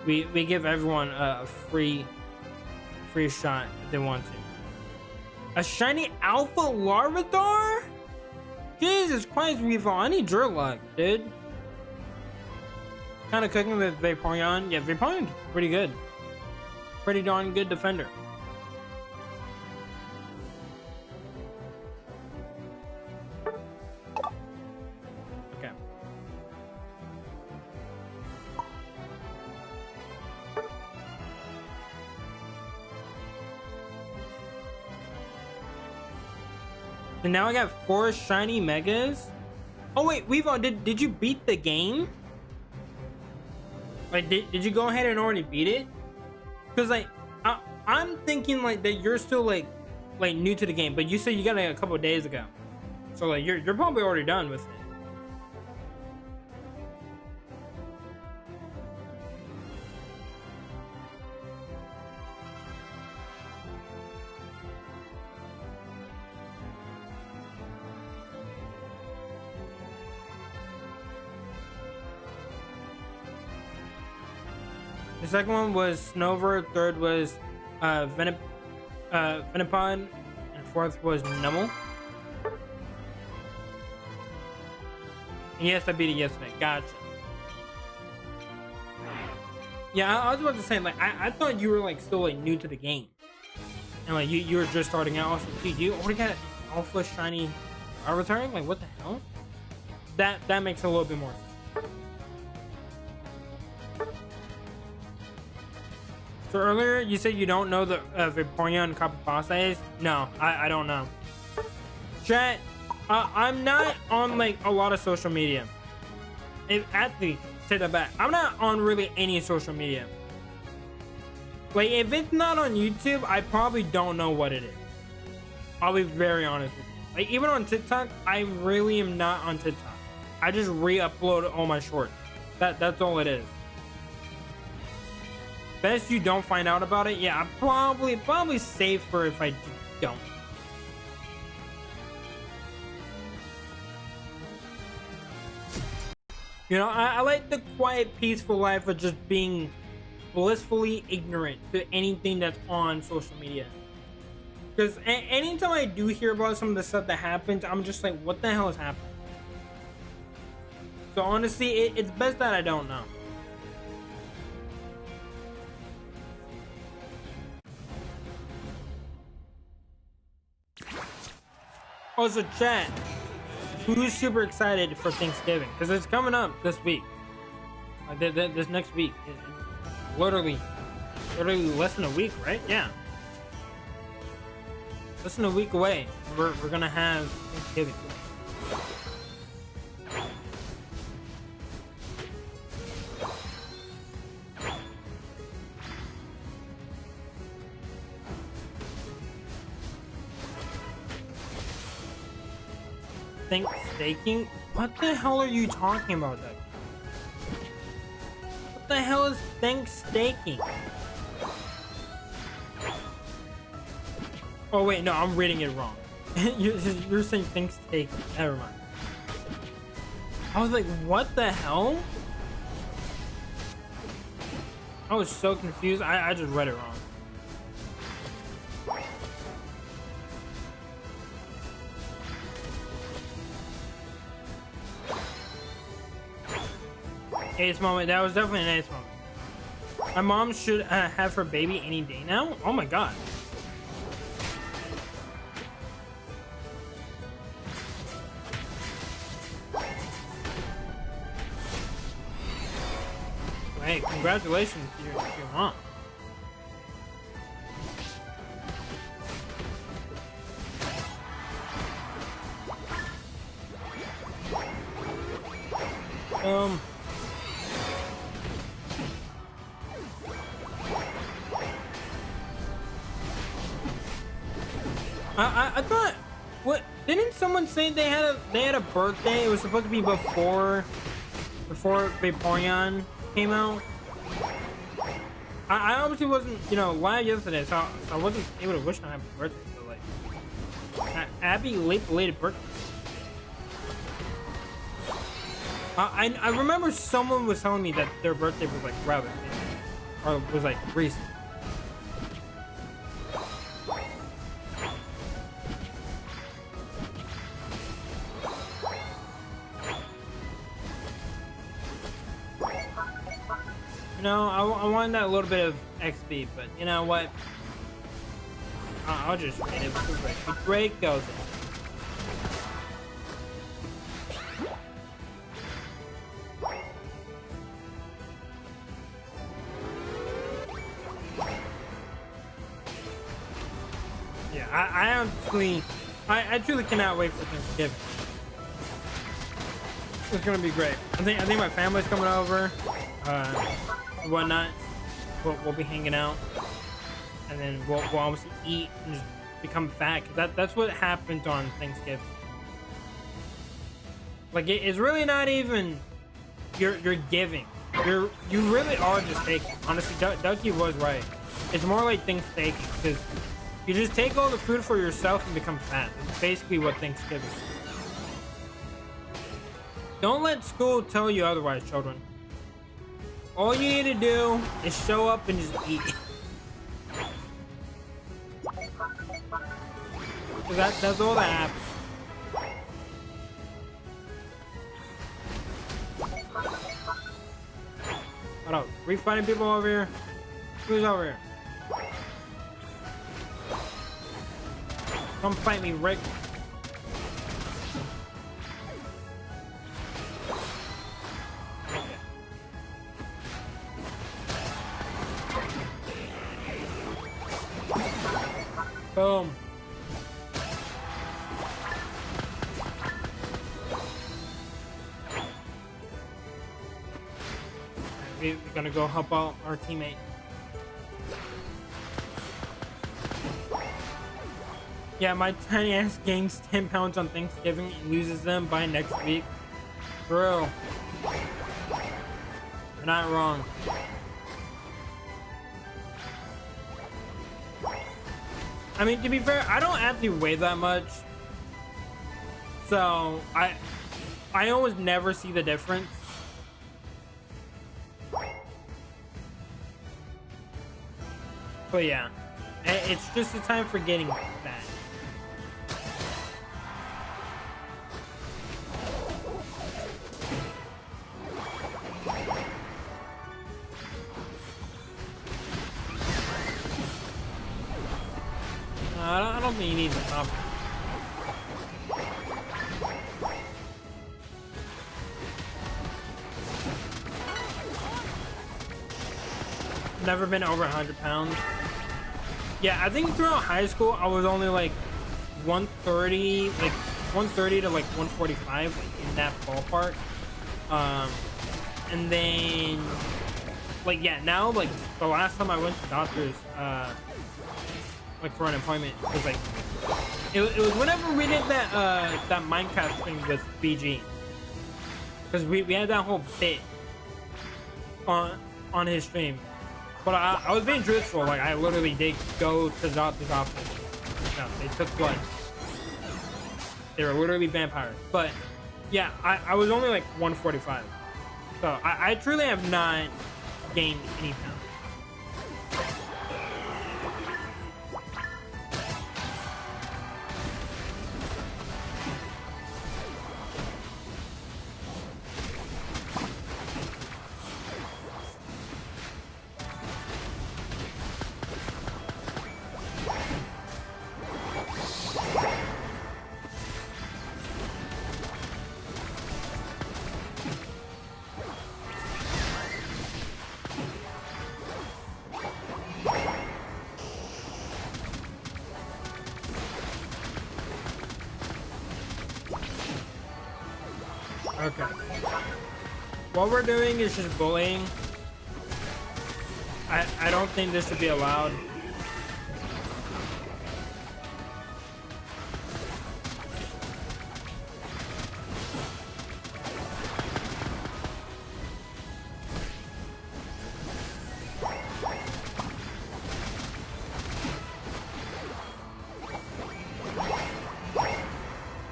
give everyone a free shot if they want to. A shiny Alpha Larvitar? Jesus Christ, Revo, I need your luck, dude. Kind of cooking with Vaporeon. Yeah, Vaporeon's pretty good. Pretty darn good defender. And now I got 4 shiny megas. Oh wait, Weavon, did you beat the game? Like, did you go ahead and already beat it? Because like I'm thinking like that you're still like new to the game, but you said you got it a couple of days ago, so like you're probably already done with it. The second one was Snover, third was Venipod, and fourth was Nummel. And yes, I beat it yesterday. Gotcha. Yeah, I was about to say, like, I thought you were like still like new to the game, and like you were just starting out. Also, dude, you already got an alpha shiny avatar. Like, what the hell? That makes a little bit more sense. So earlier you said you don't know the Vaporeon Kapapasa is? No, I don't know. Chat, I'm not on like a lot of social media. Actually, take that back. I'm not on really any social media. Like, if it's not on YouTube, I probably don't know what it is. I'll be very honest with you. Like, even on TikTok, I really am not on TikTok. I just re-upload all my shorts. That's all it is. Best you don't find out about it. Yeah, I'm probably safer if I don't. You know, I like the quiet, peaceful life of just being blissfully ignorant to anything that's on social media. Because anytime I do hear about some of the stuff that happens, I'm just like, what the hell is happening? So honestly, it's best that I don't know. Also, chat, who's super excited for Thanksgiving? Because it's coming up this week. This next week. It's literally less than a week, right? Yeah. Less than a week away. We're gonna have Thanksgiving. Staking? What the hell are you talking about, that? the hell is Thanksgiving? Oh wait, no, I'm reading it wrong. You're saying Thanksgiving. Never mind. I was like, what the hell? I was so confused. I just read it wrong. Ace moment. That was definitely an ace moment. My mom should have her baby any day now. Oh my god. Hey, congratulations to your mom. I thought, what, didn't someone say they had a birthday? It was supposed to be before Vaporeon came out. I obviously wasn't, live yesterday, so I wasn't able to wish them happy birthday. So like, happy belated birthday. I remember someone was telling me that their birthday was like rather recent, or was like recent. I wanted that little bit of XP, but you know what? I'll just hit it with the break. The break goes in. Yeah, I truly cannot wait for Thanksgiving. It's gonna be great. I think my family's coming over. Whatnot. We'll be hanging out, and then we'll obviously eat and just become fat. Cause that's what happens on Thanksgiving. Like it's really not even you're giving. You really are just taking. Honestly, Ducky was right. It's more like Thanksgiving because you just take all the food for yourself and become fat. That's basically what Thanksgiving is. Don't let school tell you otherwise, children. All you need to do is show up and just eat. So that's all that happens. Hold up, we fighting people over here? Who's over here? Come fight me, Rick. Boom. We're gonna go help out our teammate. Yeah, my tiny ass gains 10 pounds on Thanksgiving and loses them by next week. Bro. You're not wrong. I mean, to be fair, I don't actually weigh that much, so I almost never see the difference. But yeah, it's just a time for getting fat. I don't think you need to stop. Never been over 100 pounds. Yeah, I think throughout high school I was only like 130, like 130 to like 145, like in that ballpark. And then like now like the last time I went to doctors, like for an appointment, it was like it was whenever we did that Minecraft thing with BG, because we had that whole bit on on his stream. But I was being truthful. Like, I literally did go to this office. No, they took blood. They were literally vampires. But yeah, I was only like 145. So I truly have not gained any pounds. Okay. What we're doing is just bullying. I don't think this should be allowed.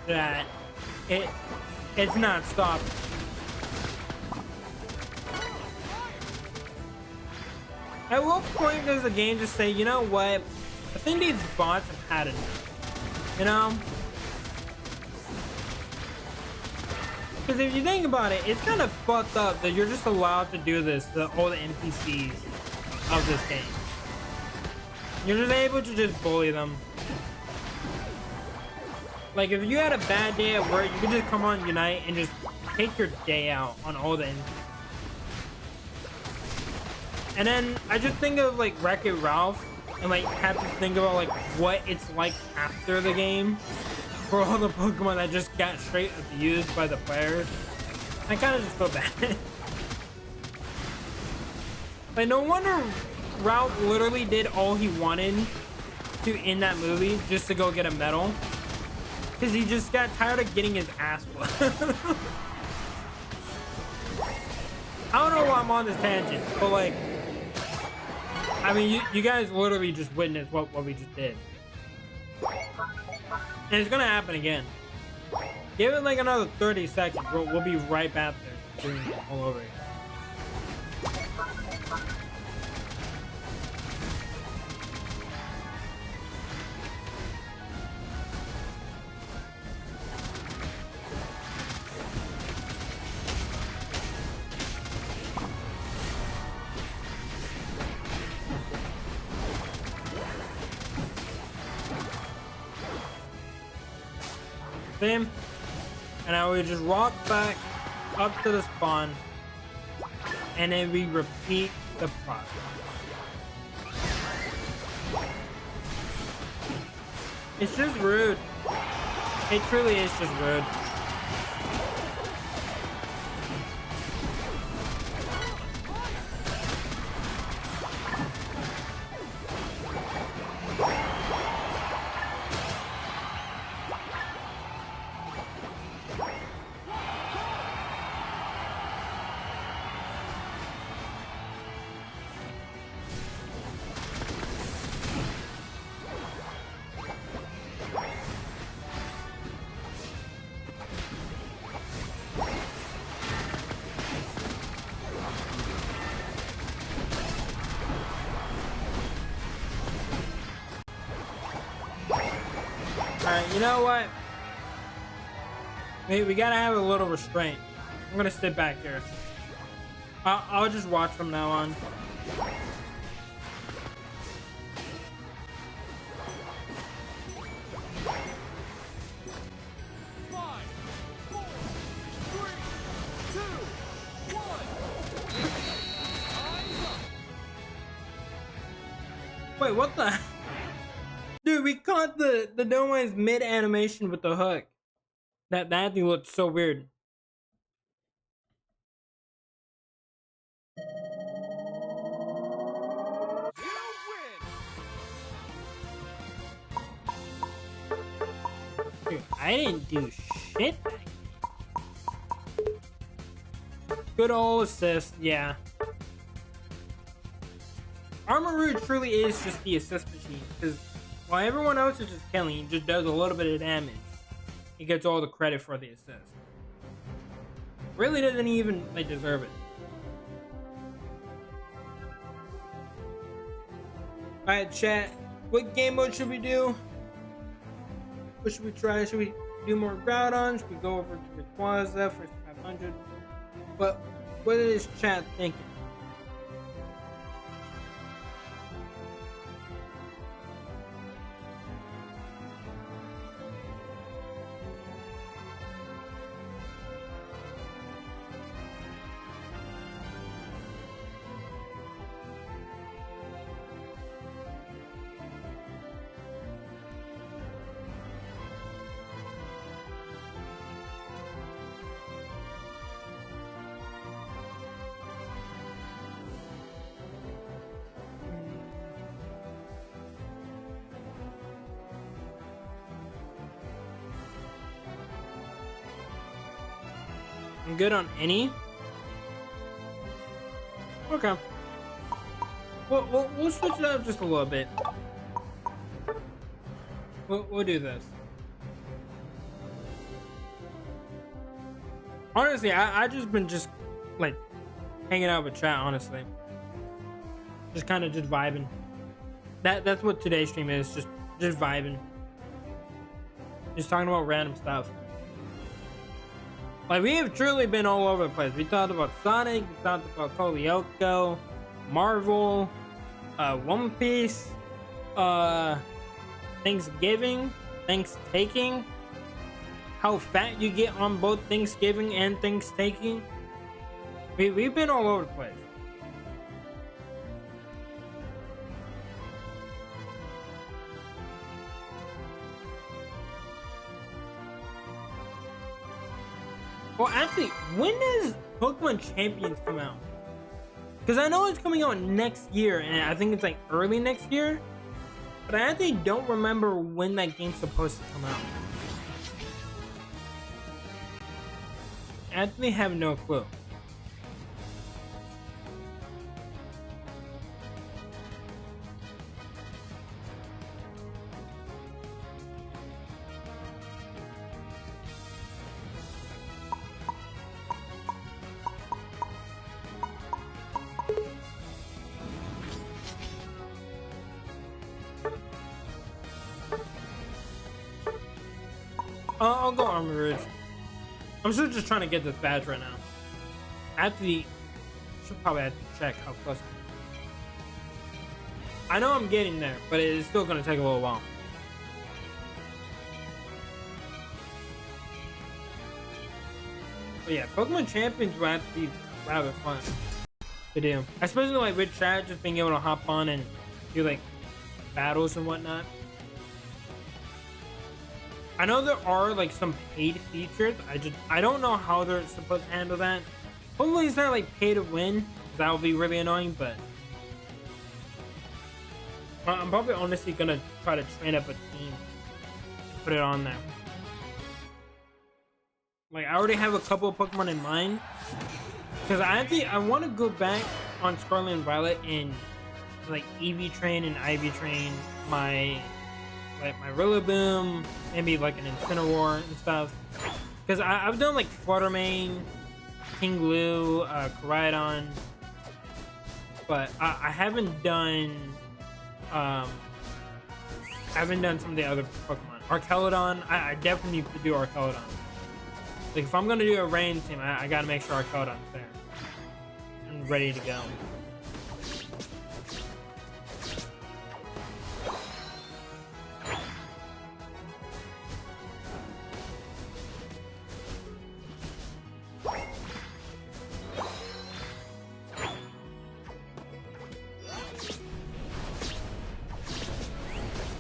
That it's not stopped. At what point does the game just say, you know what? I think these bots have had enough. You know? Because if you think about it, it's kind of fucked up that you're just allowed to do this to all the NPCs of this game. You're just able to just bully them. Like, if you had a bad day at work, you could just come on Unite and just take your day out on all the NPCs. And then I just think of like Wreck-It Ralph and like have to think about like what it's like after the game for all the Pokemon that just got straight abused by the players. I kind of just feel bad. Like, no wonder Ralph literally did all he wanted to in that movie just to go get a medal. Because he just got tired of getting his ass whooped. I don't know why I'm on this tangent, but like, I mean, you guys literally just witnessed what we just did. And it's gonna happen again. Give it like another 30 seconds. We'll be right back there doing it all over again. Him, and I would just walk back up to the spawn, and then we repeat the process. It's just rude. It truly is just rude. Alright, you know what? We gotta have a little restraint. I'm gonna sit back here. I'll just watch from now on. Wait, what the? Dude, we caught the Noah's mid animation with the hook. That thing looked so weird. Dude, I didn't do shit. Good old assist, yeah. Armor Rouge truly is just the assist machine, because while everyone else is just killing, he just does a little bit of damage. He gets all the credit for the assist. Really doesn't even like deserve it. Alright, chat. What game mode should we do? What should we try? Should we do more Groudon? Should we go over to Rayquaza for 500? But what is chat thinking? I'm good on any. Okay. We'll switch it up just a little bit. We'll do this. Honestly, I just been like hanging out with chat. Honestly, just kind of just vibing. That's what today's stream is. Just vibing. Just talking about random stuff. Like, we have truly been all over the place. We talked about Sonic, we talked about Kolyoko, Marvel, One Piece, Thanksgiving, Thanks-taking, how fat you get on both Thanksgiving and Thanks-taking. We've been all over the place. Well, actually, when does Pokemon Champions come out? Because I know it's coming out next year, and I think it's like early next year. But I actually don't remember when that game's supposed to come out. I actually have no clue. I'll go Armor Rouge. I'm still just trying to get this badge right now. Should probably have to check how close I am. I know I'm getting there, but it's still gonna take a little while. But yeah, Pokemon Champions will have to be rather fun to do. Especially like with chat, just being able to hop on and do like battles and whatnot. I know there are like some paid features. I don't know how they're supposed to handle that. Hopefully it's not like pay to win, because that would be really annoying, but I'm probably honestly gonna try to train up a team, put it on there. Like, I already have a couple of Pokemon in mind, because I want to go back on Scarlet and Violet and like EV train and IV train my Rillaboom, maybe like an Incineroar and stuff. Because I've done like Fluttermane, King Lou, Koraidon, but I haven't done some of the other Pokemon. Archelodon, I definitely need to do Archelodon. Like, if I'm gonna do a rain team, I gotta make sure Archelodon's there and ready to go.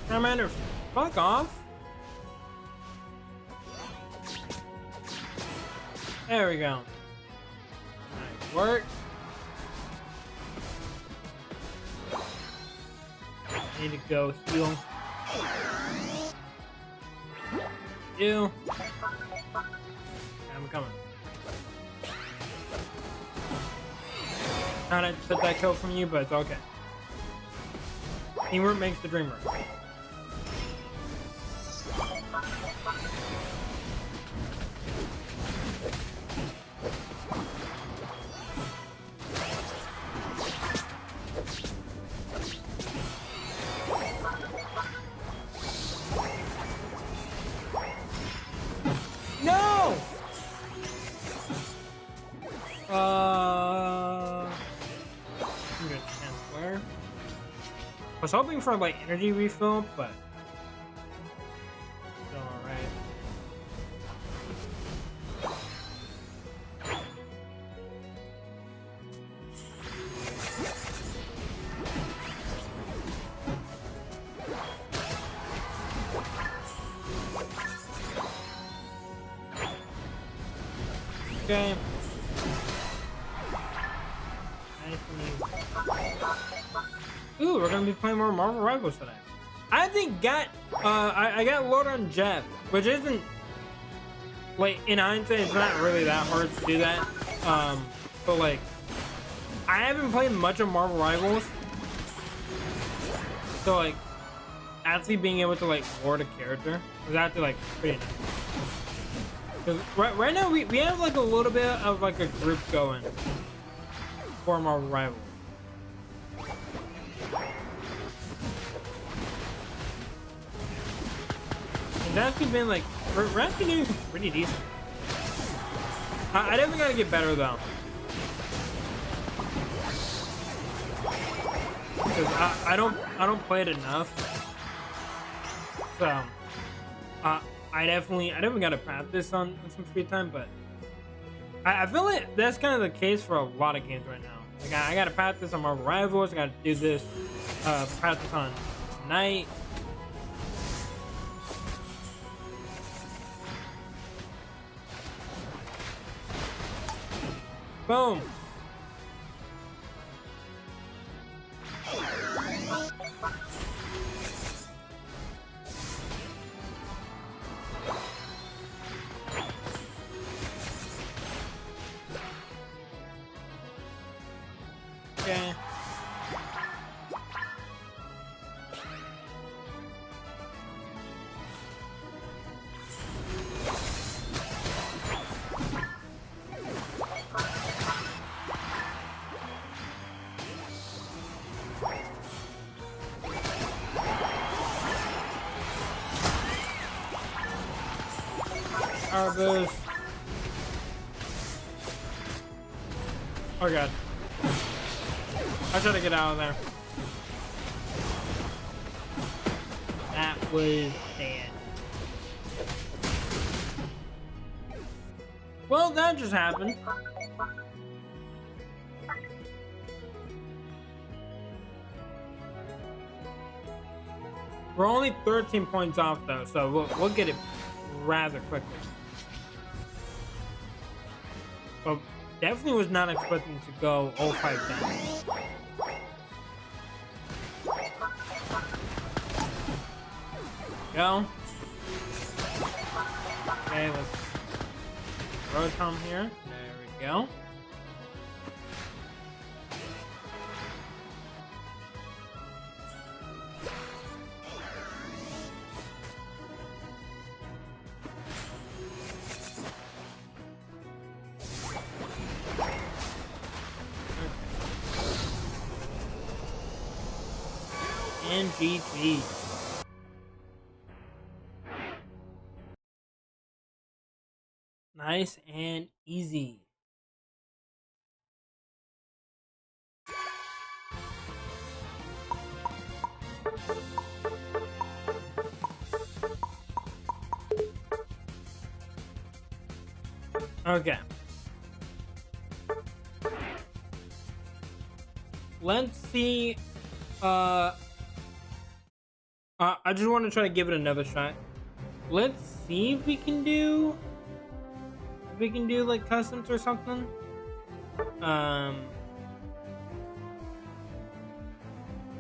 Charmander, fuck off. There we go. Nice work. I need to go heal. You. I'm coming. Trying to set that kill from you, but it's okay. Teamwork makes the dream work. No! I'm gonna transfer. I was hoping for like energy refill, but it's alright. Okay. Ooh, we're gonna be playing more Marvel Rivals today. I think I got load on Jeff, which isn't like in hindsight, it's not really that hard to do that. But like I haven't played much of Marvel Rivals, so like actually being able to like ward a character is actually like pretty nice. Because right now we have like a little bit of like a group going for Marvel Rivals. It's actually been like we're actually doing pretty decent. I definitely gotta get better though, because I don't play it enough. So I definitely gotta practice on some free time, but I feel like that's kind of the case for a lot of games right now. Like I gotta practice on Marvel Rivals. I gotta do this practice on Night. Boom. Okay. Power boost. Oh god. I tried to get out of there. That was bad. Well, that just happened. We're only 13 points off though, so we'll get it rather quickly. But definitely was not expecting to go 0-5 down. Go. Okay, let's Rotom here. There we go. And GG. Nice and easy. Okay. Let's see. I just want to try to give it another shot. Let's see if we can do like customs or something.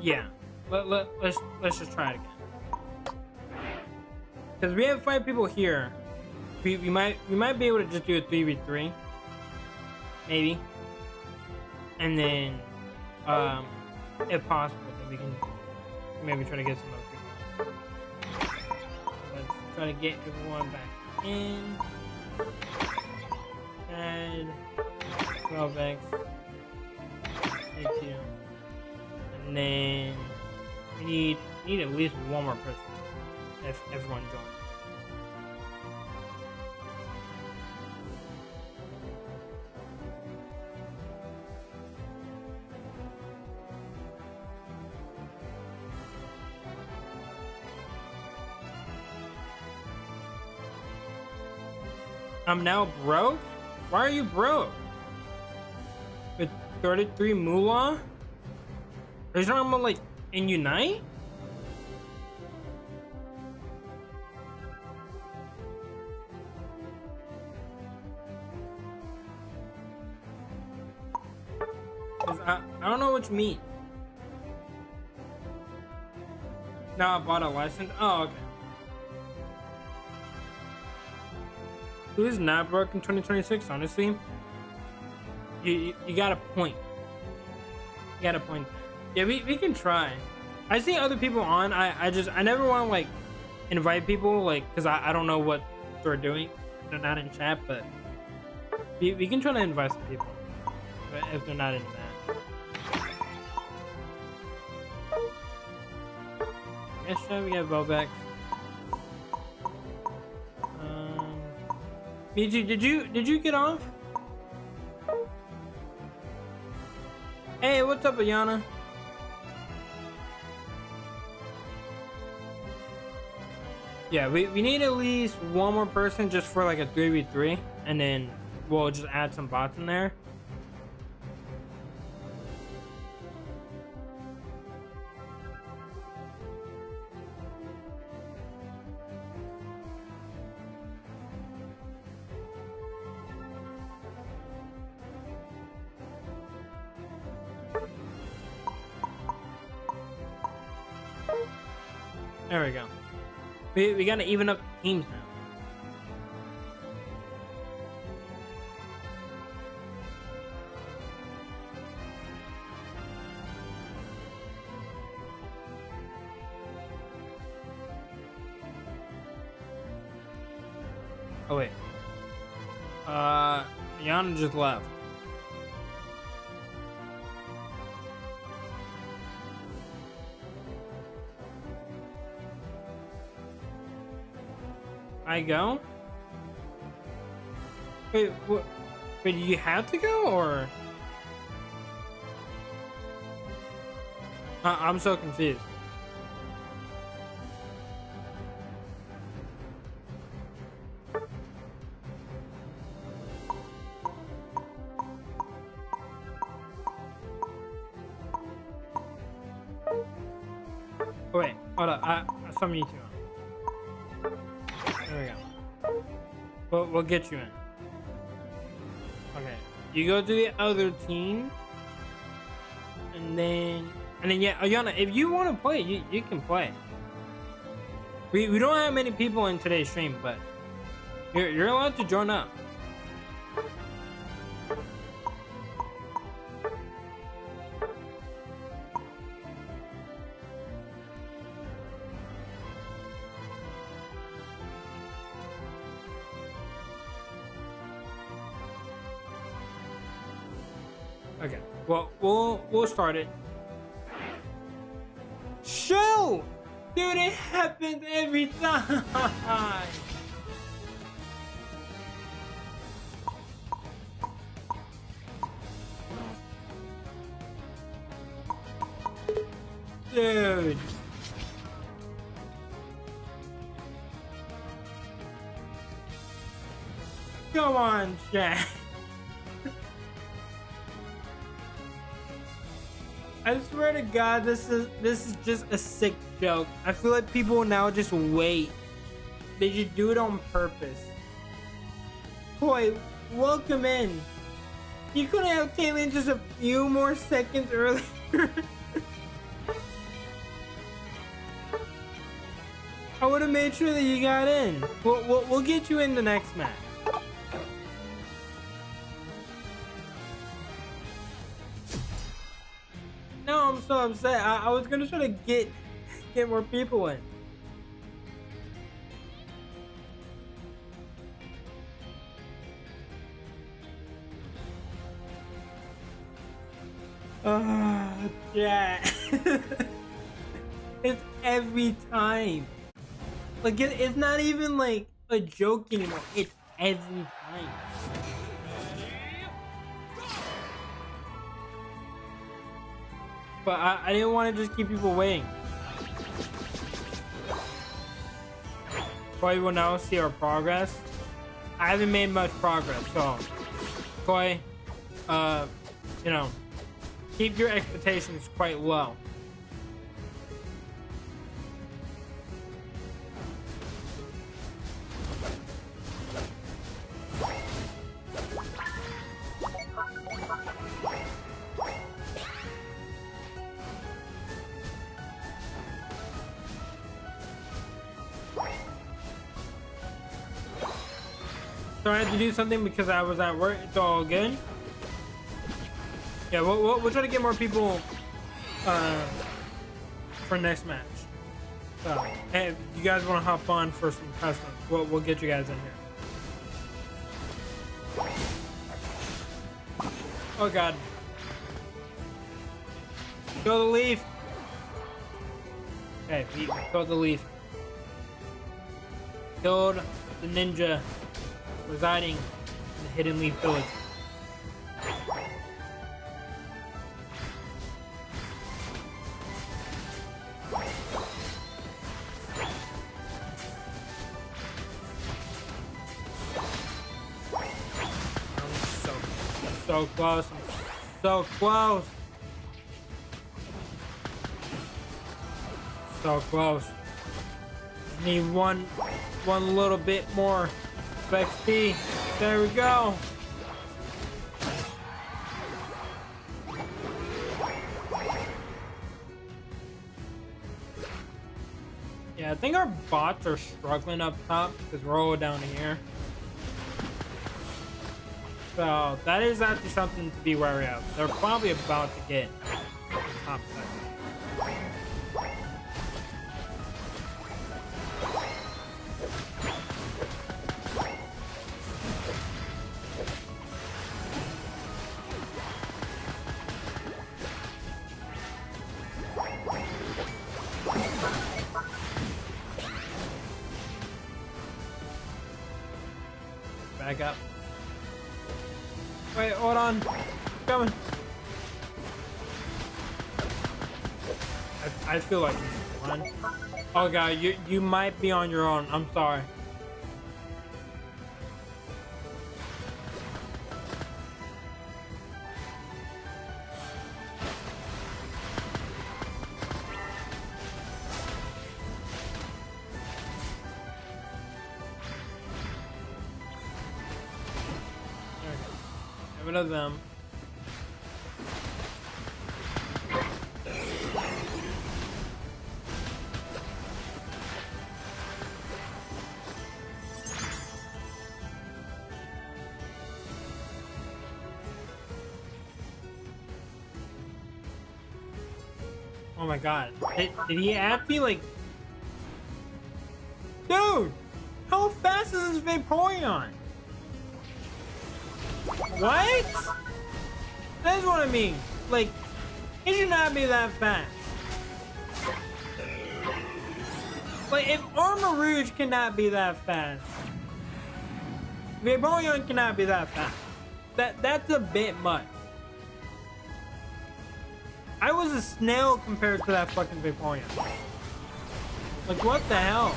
Yeah. Let's just try it again. Because we have 5 people here. We might be able to just do a 3v3. Maybe. And then if possible then we can maybe try to get some other people on. Let's try to get everyone back in. Add 12x. Thank you. And then we need at least one more person if everyone joins. I'm now broke? Why are you broke? With 33 moolah? Are you talking about like in Unite? I don't know what you mean. Now I bought a license. Oh, okay. Who is not broke in 2026? Honestly, you got a point. You got a point. Yeah, we can try. I see other people on. I never want to like invite people like because I don't know what they're doing. They're not in chat, but we can try to invite some people if they're not in that. Yes, sure, we got Velvex. Miji, did you get off? Hey, what's up, Ayana? Yeah, we need at least one more person just for like a 3v3, and then we'll just add some bots in there. There we go. We gotta even up the teams now. Oh wait. Yana just left. I go? Wait, what? Wait, do you have to go or? I'm so confused. Oh, wait, hold up. I saw me too. There we go. We'll get you in. Okay. You go to the other team. And then yeah, Ayana, if you want to play, you can play. We don't have many people in today's stream, but you're allowed to join up. Okay, well, we'll start it. Show! Dude, it happens every time! Dude! Come on, chat! I swear to God, this is just a sick joke. I feel like people now just wait. They just do it on purpose. Boy, welcome in. You couldn't have came in just a few more seconds earlier. I would have made sure that you got in. We'll get you in the next match. No, I'm so upset. I was gonna try to get get more people in. Yeah. It's every time. Like it's not even like a joke anymore. It's every time. But I didn't want to just keep people waiting. Koi will now see our progress. I haven't made much progress, so Koi, you know, keep your expectations quite low. So I had to do something because I was at work. It's all good. Yeah, we'll try to get more people for next match. So, hey, if you guys want to hop on for some customs, we'll get you guys in here. Oh god. Kill the leaf. Okay, we killed the leaf. Killed the ninja residing in the Hidden Leaf Village. So close. So close. So close. Need one little bit more XP. There we go. Yeah, I think our bots are struggling up top because we're all down here. So that is actually something to be wary of. They're probably about to get top second. Back up. Wait, hold on. Coming. I feel like you run. Oh god, you might be on your own. I'm sorry. Get rid of them. Oh my god. Did he actually like... Dude! How fast is this Vaporeon? What? That's what I mean. Like, it should not be that fast. Like, if Armor Rouge cannot be that fast, Vaporeon cannot be that fast. That's a bit much. I was a snail compared to that fucking Vaporeon. Like, what the hell?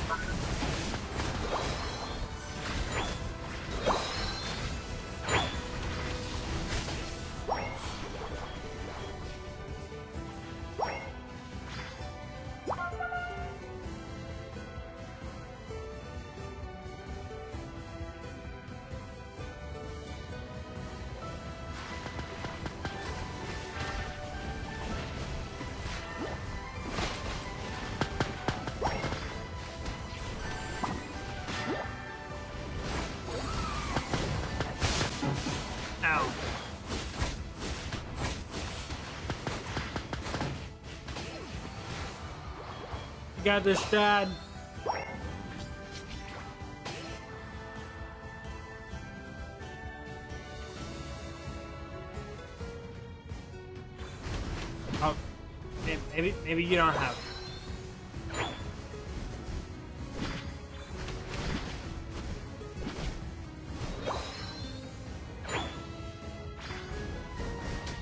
got this, Chad. Oh, maybe you don't have it.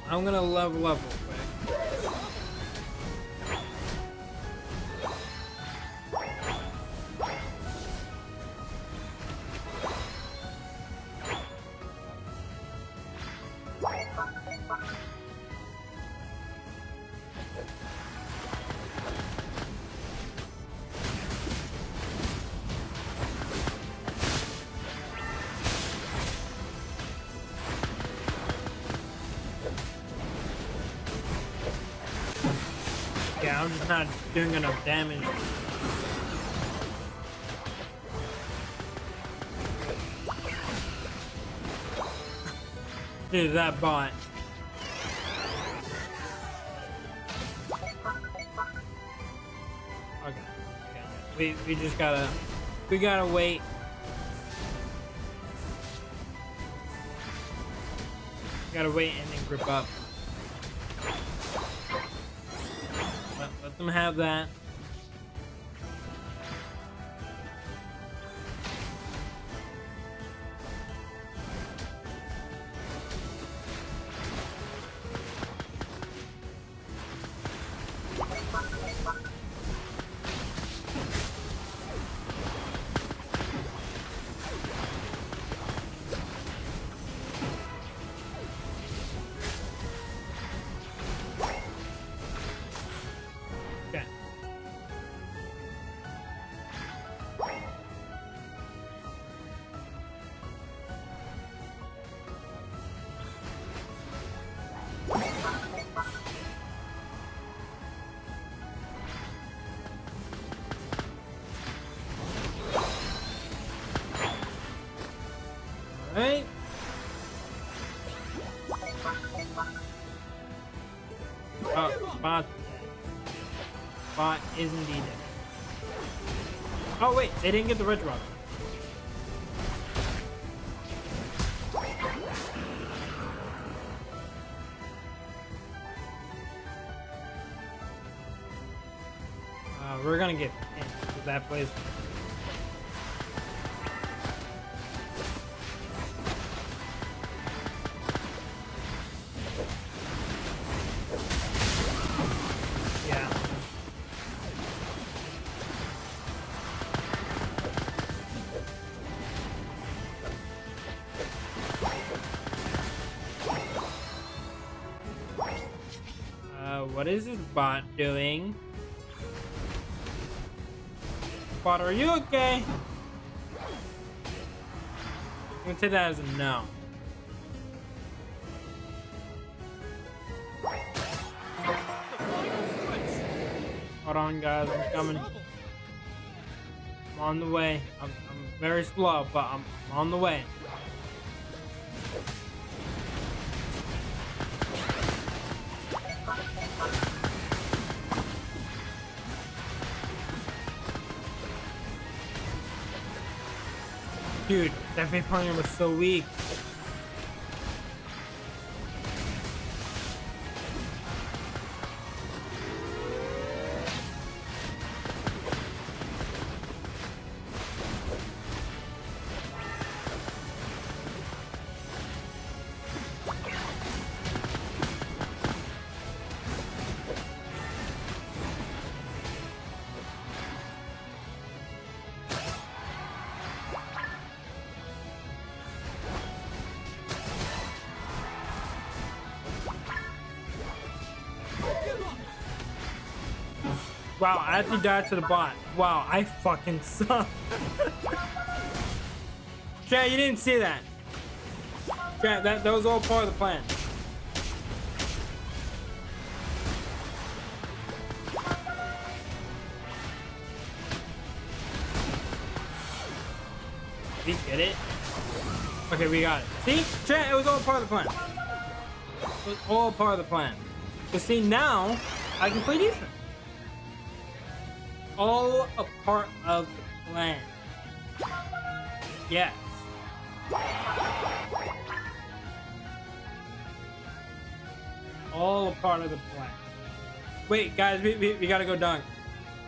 I'm gonna level up real quick. Yeah, I'm just not doing enough damage. Dude, that bot. Okay. We just gotta wait. Gotta wait and then grip up. Let them have that. Okay. Right. Oh, bot is indeed it. Oh wait, they didn't get the red rock. We're gonna get into that place. What is this bot doing? Bot, are you okay? I'm gonna take that as a no. Hold on, guys, I'm coming. I'm on the way. I'm very slow, but I'm on the way. Dude, that Vaporeon was so weak. Wow, I actually died to the bot. Wow, I fucking suck. Chat, you didn't see that. Chat, that was all part of the plan. Did we get it? Okay, we got it. See? Chat, it was all part of the plan. It was all part of the plan. But see, now, I can play defense. all a part of the plan. Yes. All a part of the plan. Wait, guys, we gotta go dunk.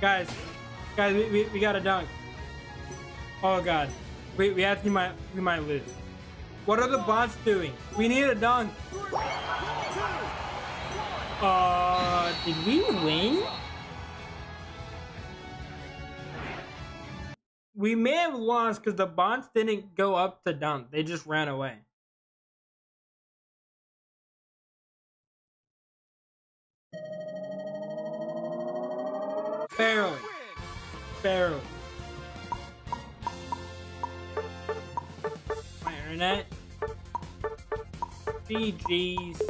Guys, we gotta dunk. Oh god. We might lose. What are the bots doing? We need a dunk. Did we win? We may have lost because the bots didn't go up to dunk. They just ran away. Barely. Barely. My internet. GG's.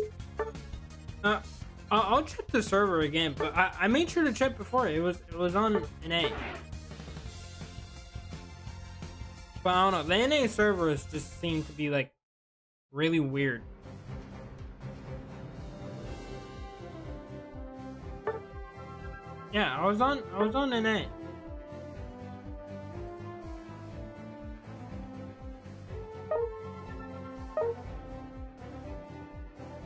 I'll check the server again, but I made sure to check before. It was on NA. But I don't know. The NA servers just seem to be like really weird. Yeah, I was on NA.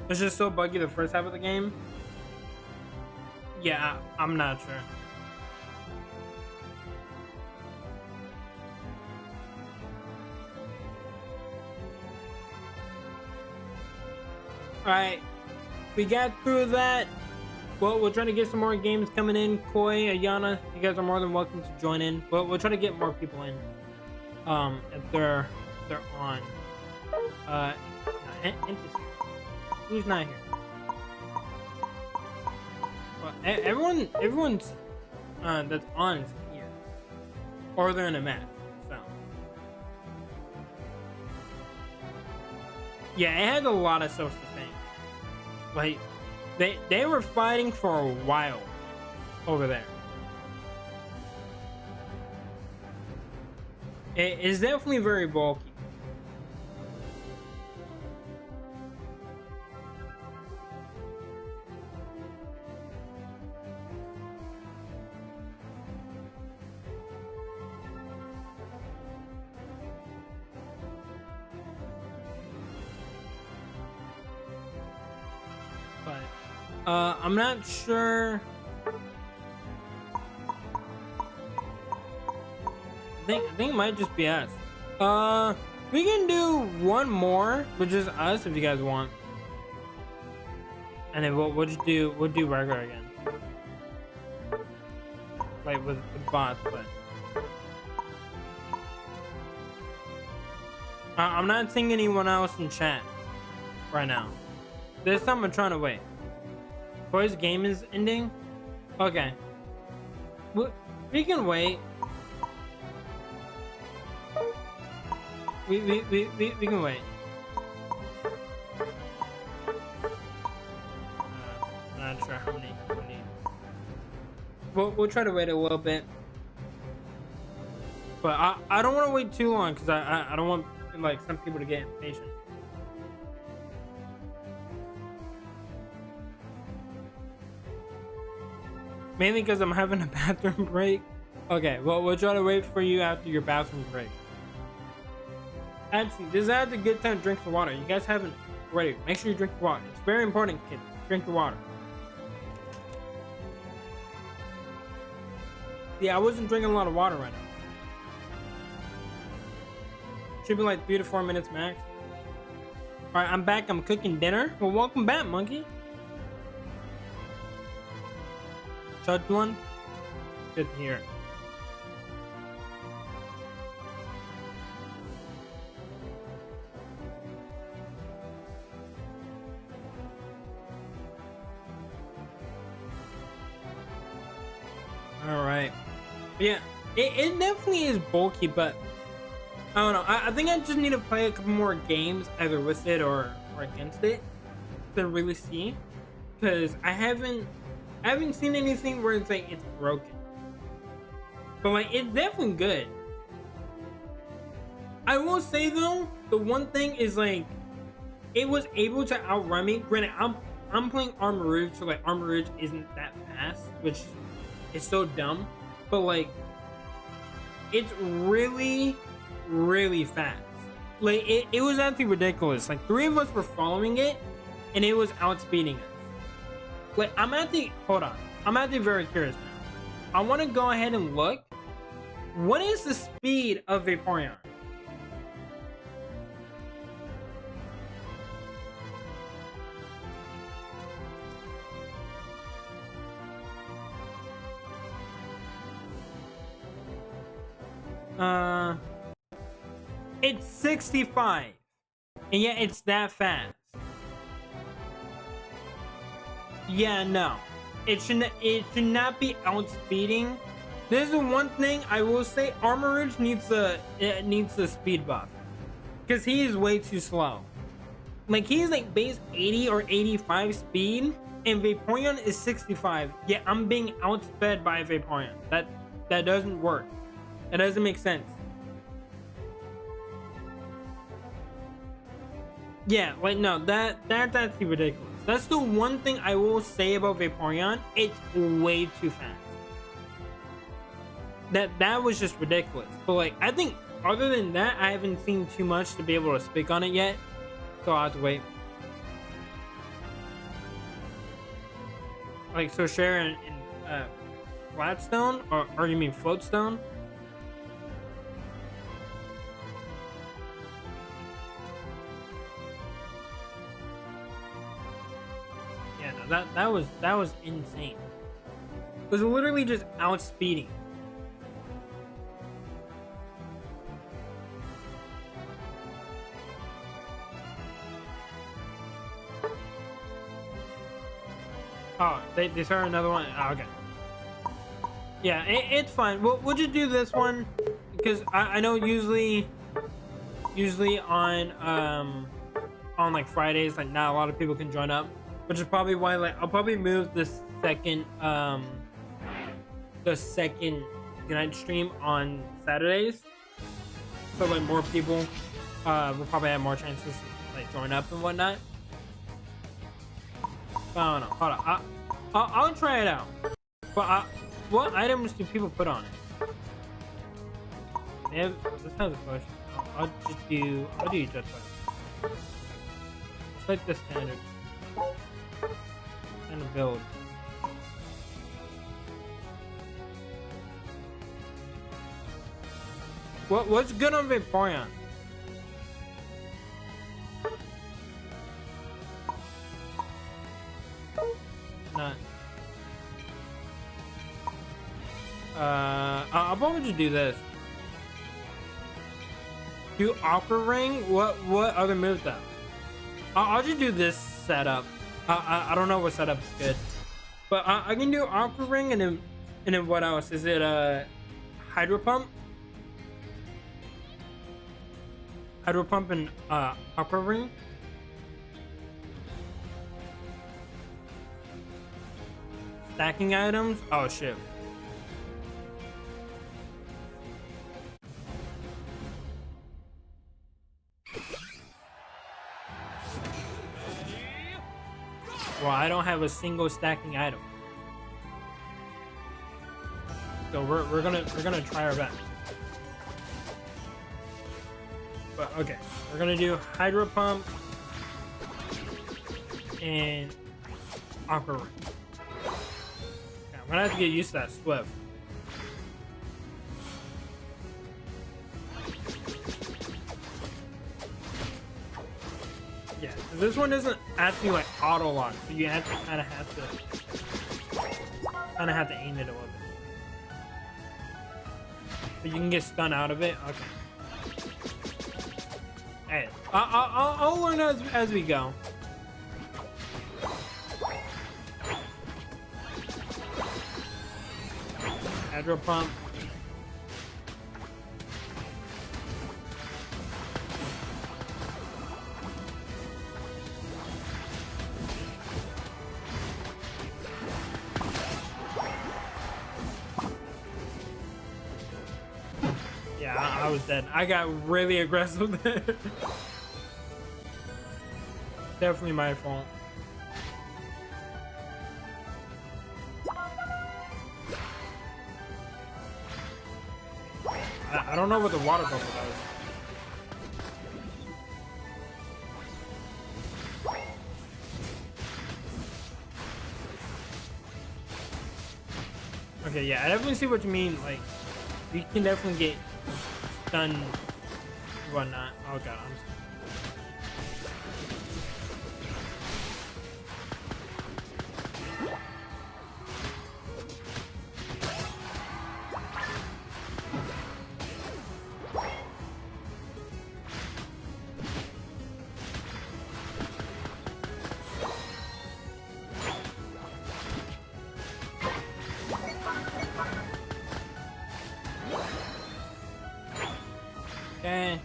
It's just so buggy the first half of the game. Yeah, I'm not sure. Alright, we got through that. Well, we're trying to get some more games coming in. Koi, Ayana, you guys are more than welcome to join in. But we'll try to get more people in. If they're on. Interesting. Who's not here? Well, everyone's that's on is here, or they're in a match. So yeah, it had a lot of social things. Like they were fighting for a while over there. It is definitely very bulky. I'm not sure. I think it might just be us. We can do one more, which is us if you guys want. And then we'll do regular again. Like with bots, but I'm not seeing anyone else in chat right now. This time I'm trying to wait. Boy's game is ending? Okay. We can wait. We can wait. Not sure how many we need. We'll try to wait a little bit. But I don't want to wait too long because I don't want like some people to get impatient. Mainly because I'm having a bathroom break. Okay, well, we'll try to wait for you after your bathroom break. Actually, this is a good time to drink the water. You guys haven't already. Make sure you drink the water. It's very important, kids. Drink the water. Yeah, I wasn't drinking a lot of water right now. Should be like 3 to 4 minutes max. Alright, I'm back. I'm cooking dinner. Well, welcome back, monkey. Judge one? Good to hear. Alright. Yeah, it definitely is bulky, but I don't know. I think I just need to play a couple more games either with it or against it to really see. Because I haven't seen anything where it's like it's broken. But like it's definitely good. I will say though, the one thing is like it was able to outrun me. Granted, I'm playing Armor Rouge, so like Armor Rouge isn't that fast, which is so dumb. but like it's really, really fast. Like it was actually ridiculous. Like 3 of us were following it, and it was outspeeding us. Like I'm actually very curious now. I want to go ahead and look. What is the speed of Vaporeon? It's 65, and yet it's that fast. Yeah, no, it should not be outspeeding. This is the one thing I will say. Armorage needs the speed buff because he is way too slow. Like he's like base 80 or 85 speed, and Vaporeon is 65. Yeah, I'm being outsped by Vaporeon. That doesn't work. That doesn't make sense. Yeah, like no, that's actually ridiculous. That's the one thing I will say about Vaporeon. It's way too fast. That was just ridiculous. But like I think other than that, I haven't seen too much to be able to speak on it yet. So I'll have to wait. Like so Sharon and Flatstone or you mean Floatstone? Yeah, no, that was insane. It was literally just outspeeding. Oh, they started another one. Oh, okay. Yeah, it's fine. We'll just do this one because I know usually on like Fridays, like not a lot of people can join up, which is probably why like I'll probably move the second Unite stream on Saturdays, so like more people will probably have more chances to like join up and whatnot. I don't know. Hold on. I'll try it out. But what items do people put on it? This has a question. I'll do jet fight. It's like the standard build. What's good on Vaporeon? Not. I'll probably just do this. Do Aqua Ring? What other moves though? I'll just do this setup. I don't know what setup is good, but I can do Aqua Ring and then what else? Is it Hydro Pump? Hydro Pump and Aqua Ring. Stacking items? Oh shit. Well, I don't have a single stacking item. So we're gonna try our best. But okay, we're gonna do Hydro Pump and Aqua Ring. I'm gonna have to get used to that Swift. Yeah, this one isn't actually like auto lock, so you have to kind of have to aim it a little bit. But you can get stunned out of it. Okay. Hey, I'll learn as we go. Hydro Pump. Yeah, I was dead. I got really aggressive there. Definitely my fault. I don't know what the water bubble does. Okay, yeah, I definitely see what you mean. Like, you can definitely get stunned and whatnot. Oh god, I'm okay.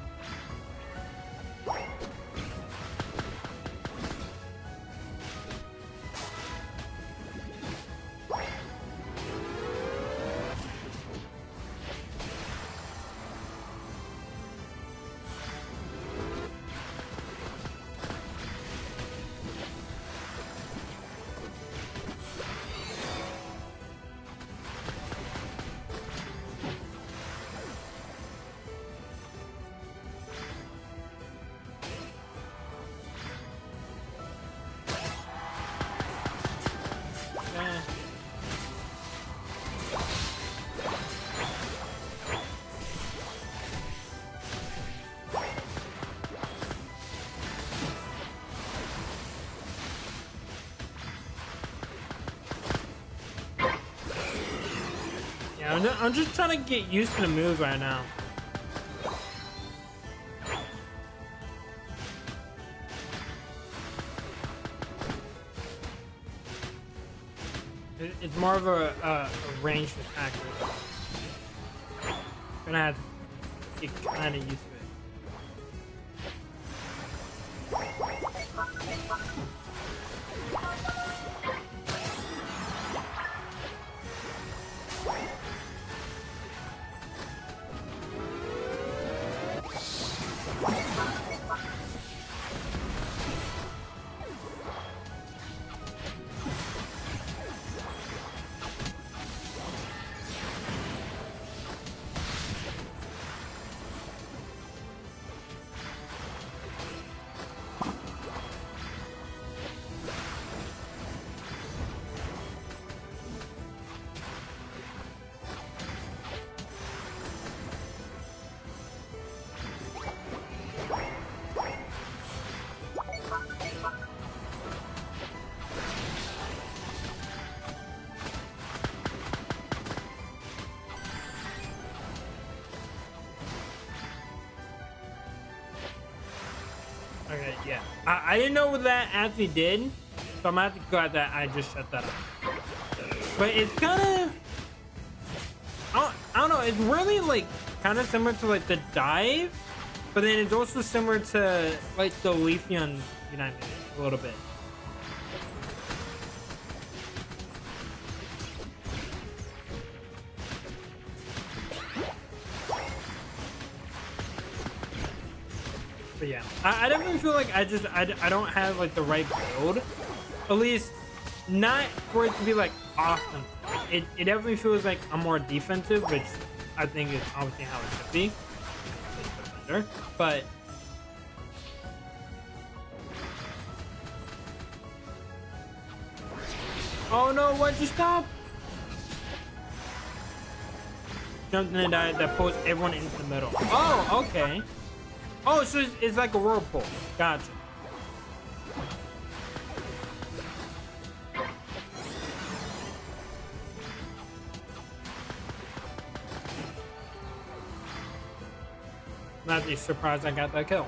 Okay. Yeah, I'm just trying to get used to the moves right now. It's more of a ranged attacker. Gonna have to get kind of used to it. Okay, yeah. I didn't know what that actually did, so I'm actually glad that I just shut that off. But it's kind of, I don't know. It's really like kind of similar to like the dive, but then it's also similar to like the Leafeon United a little bit. But yeah, I definitely feel like I don't have like the right build, at least not for it to be like awesome. It definitely feels like I'm more defensive, which I think is obviously how it should be. Defender, but oh no, why'd you stop? Jumped in and died that pulls everyone into the middle. Oh, okay. Oh, so it's like a whirlpool. Gotcha. Not be surprised I got that kill.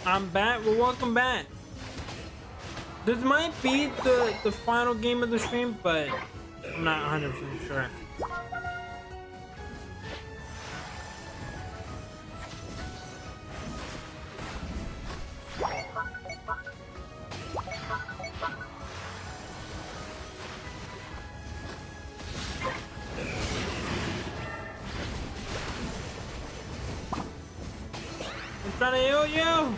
I'm back. Well, welcome back. This might be the final game of the stream, but I'm not 100% sure. I'm trying to heal you.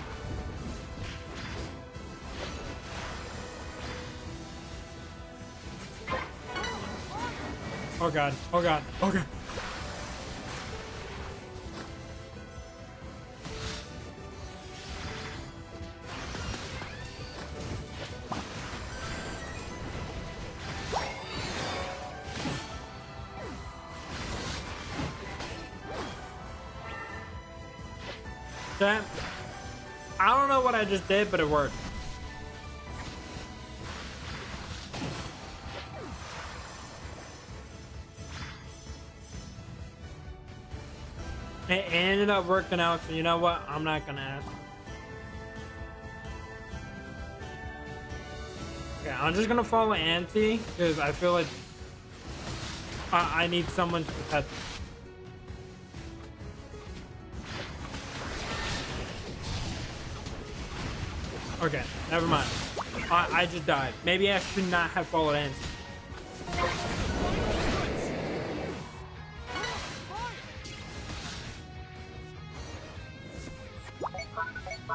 Oh god, oh god, oh god. Chat, I don't know what I just did, but it worked. It ended up working out, so you know what? I'm not gonna ask. Okay, I'm just gonna follow Auntie because I feel like I need someone to protect me. Okay, never mind. I just died. Maybe I should not have followed Auntie.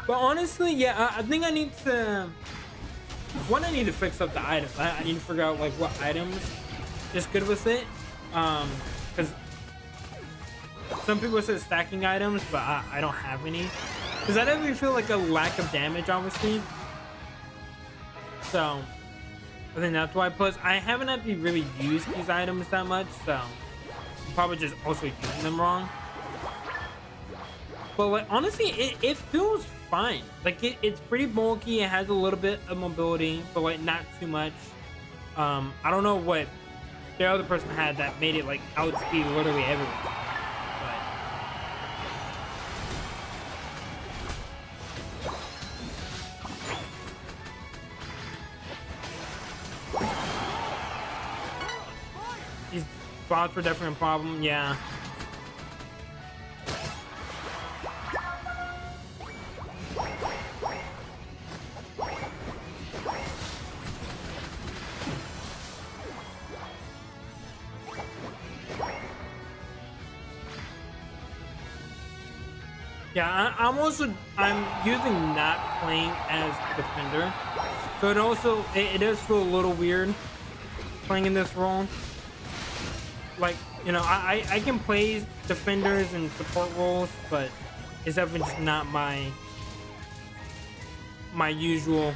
But honestly, yeah, I think I need to. One, I need to fix up the items. I need to figure out like what items is good with it. Because some people say stacking items, but I don't have any. Because I definitely feel like a lack of damage, obviously. So I think that's why. Plus, I haven't actually really used these items that much, so I'm probably just also using them wrong. But like honestly, it feels fine. Like it's pretty bulky. It has a little bit of mobility, but like not too much. I don't know what the other person had that made it like outspeed literally everyone. But these bots were definitely a problem. Yeah. Yeah, I'm using not playing as defender, so it does feel a little weird playing in this role. Like, you know, I can play defenders and support roles, but it's definitely just not my usual.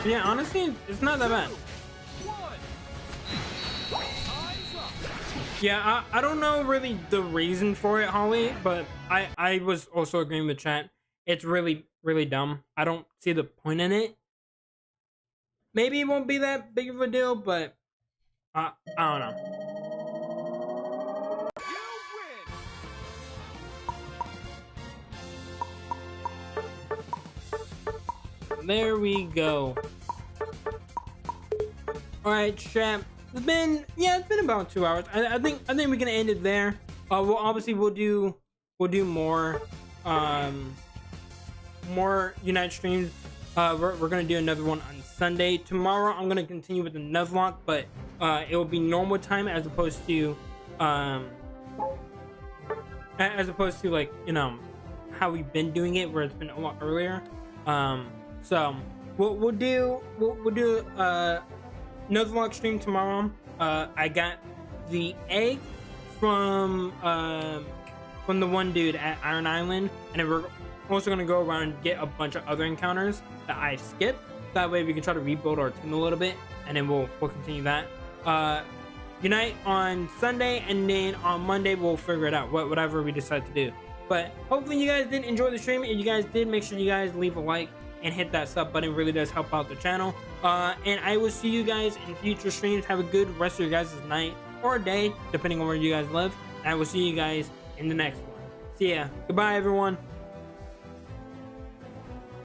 Yeah, honestly, it's not that bad. Yeah, I don't know really the reason for it, Holly, but I was also agreeing with chat. It's really, really dumb. I don't see the point in it. Maybe it won't be that big of a deal, but I don't know. There we go. All right, chat. It's been about 2 hours. I think we can end it there. We'll do more Unite streams. We're gonna do another one on Sunday. Tomorrow I'm gonna continue with the Nuzlocke, but it will be normal time as opposed to like, you know, how we've been doing it, where it's been a lot earlier. So we'll do Nuzlocke stream tomorrow. I got the egg from the one dude at Iron Island, and then we're also gonna go around and get a bunch of other encounters that I skipped. That way we can try to rebuild our team a little bit, and then we'll continue that. Unite on Sunday, and then on Monday we'll figure it out. Whatever we decide to do. But hopefully you guys did enjoy the stream. If you guys did, make sure you guys leave a like and hit that sub button. It really does help out the channel. And I will see you guys in future streams. Have a good rest of your guys' night or day, depending on where you guys live. And I will see you guys in the next one. See ya. Goodbye, everyone.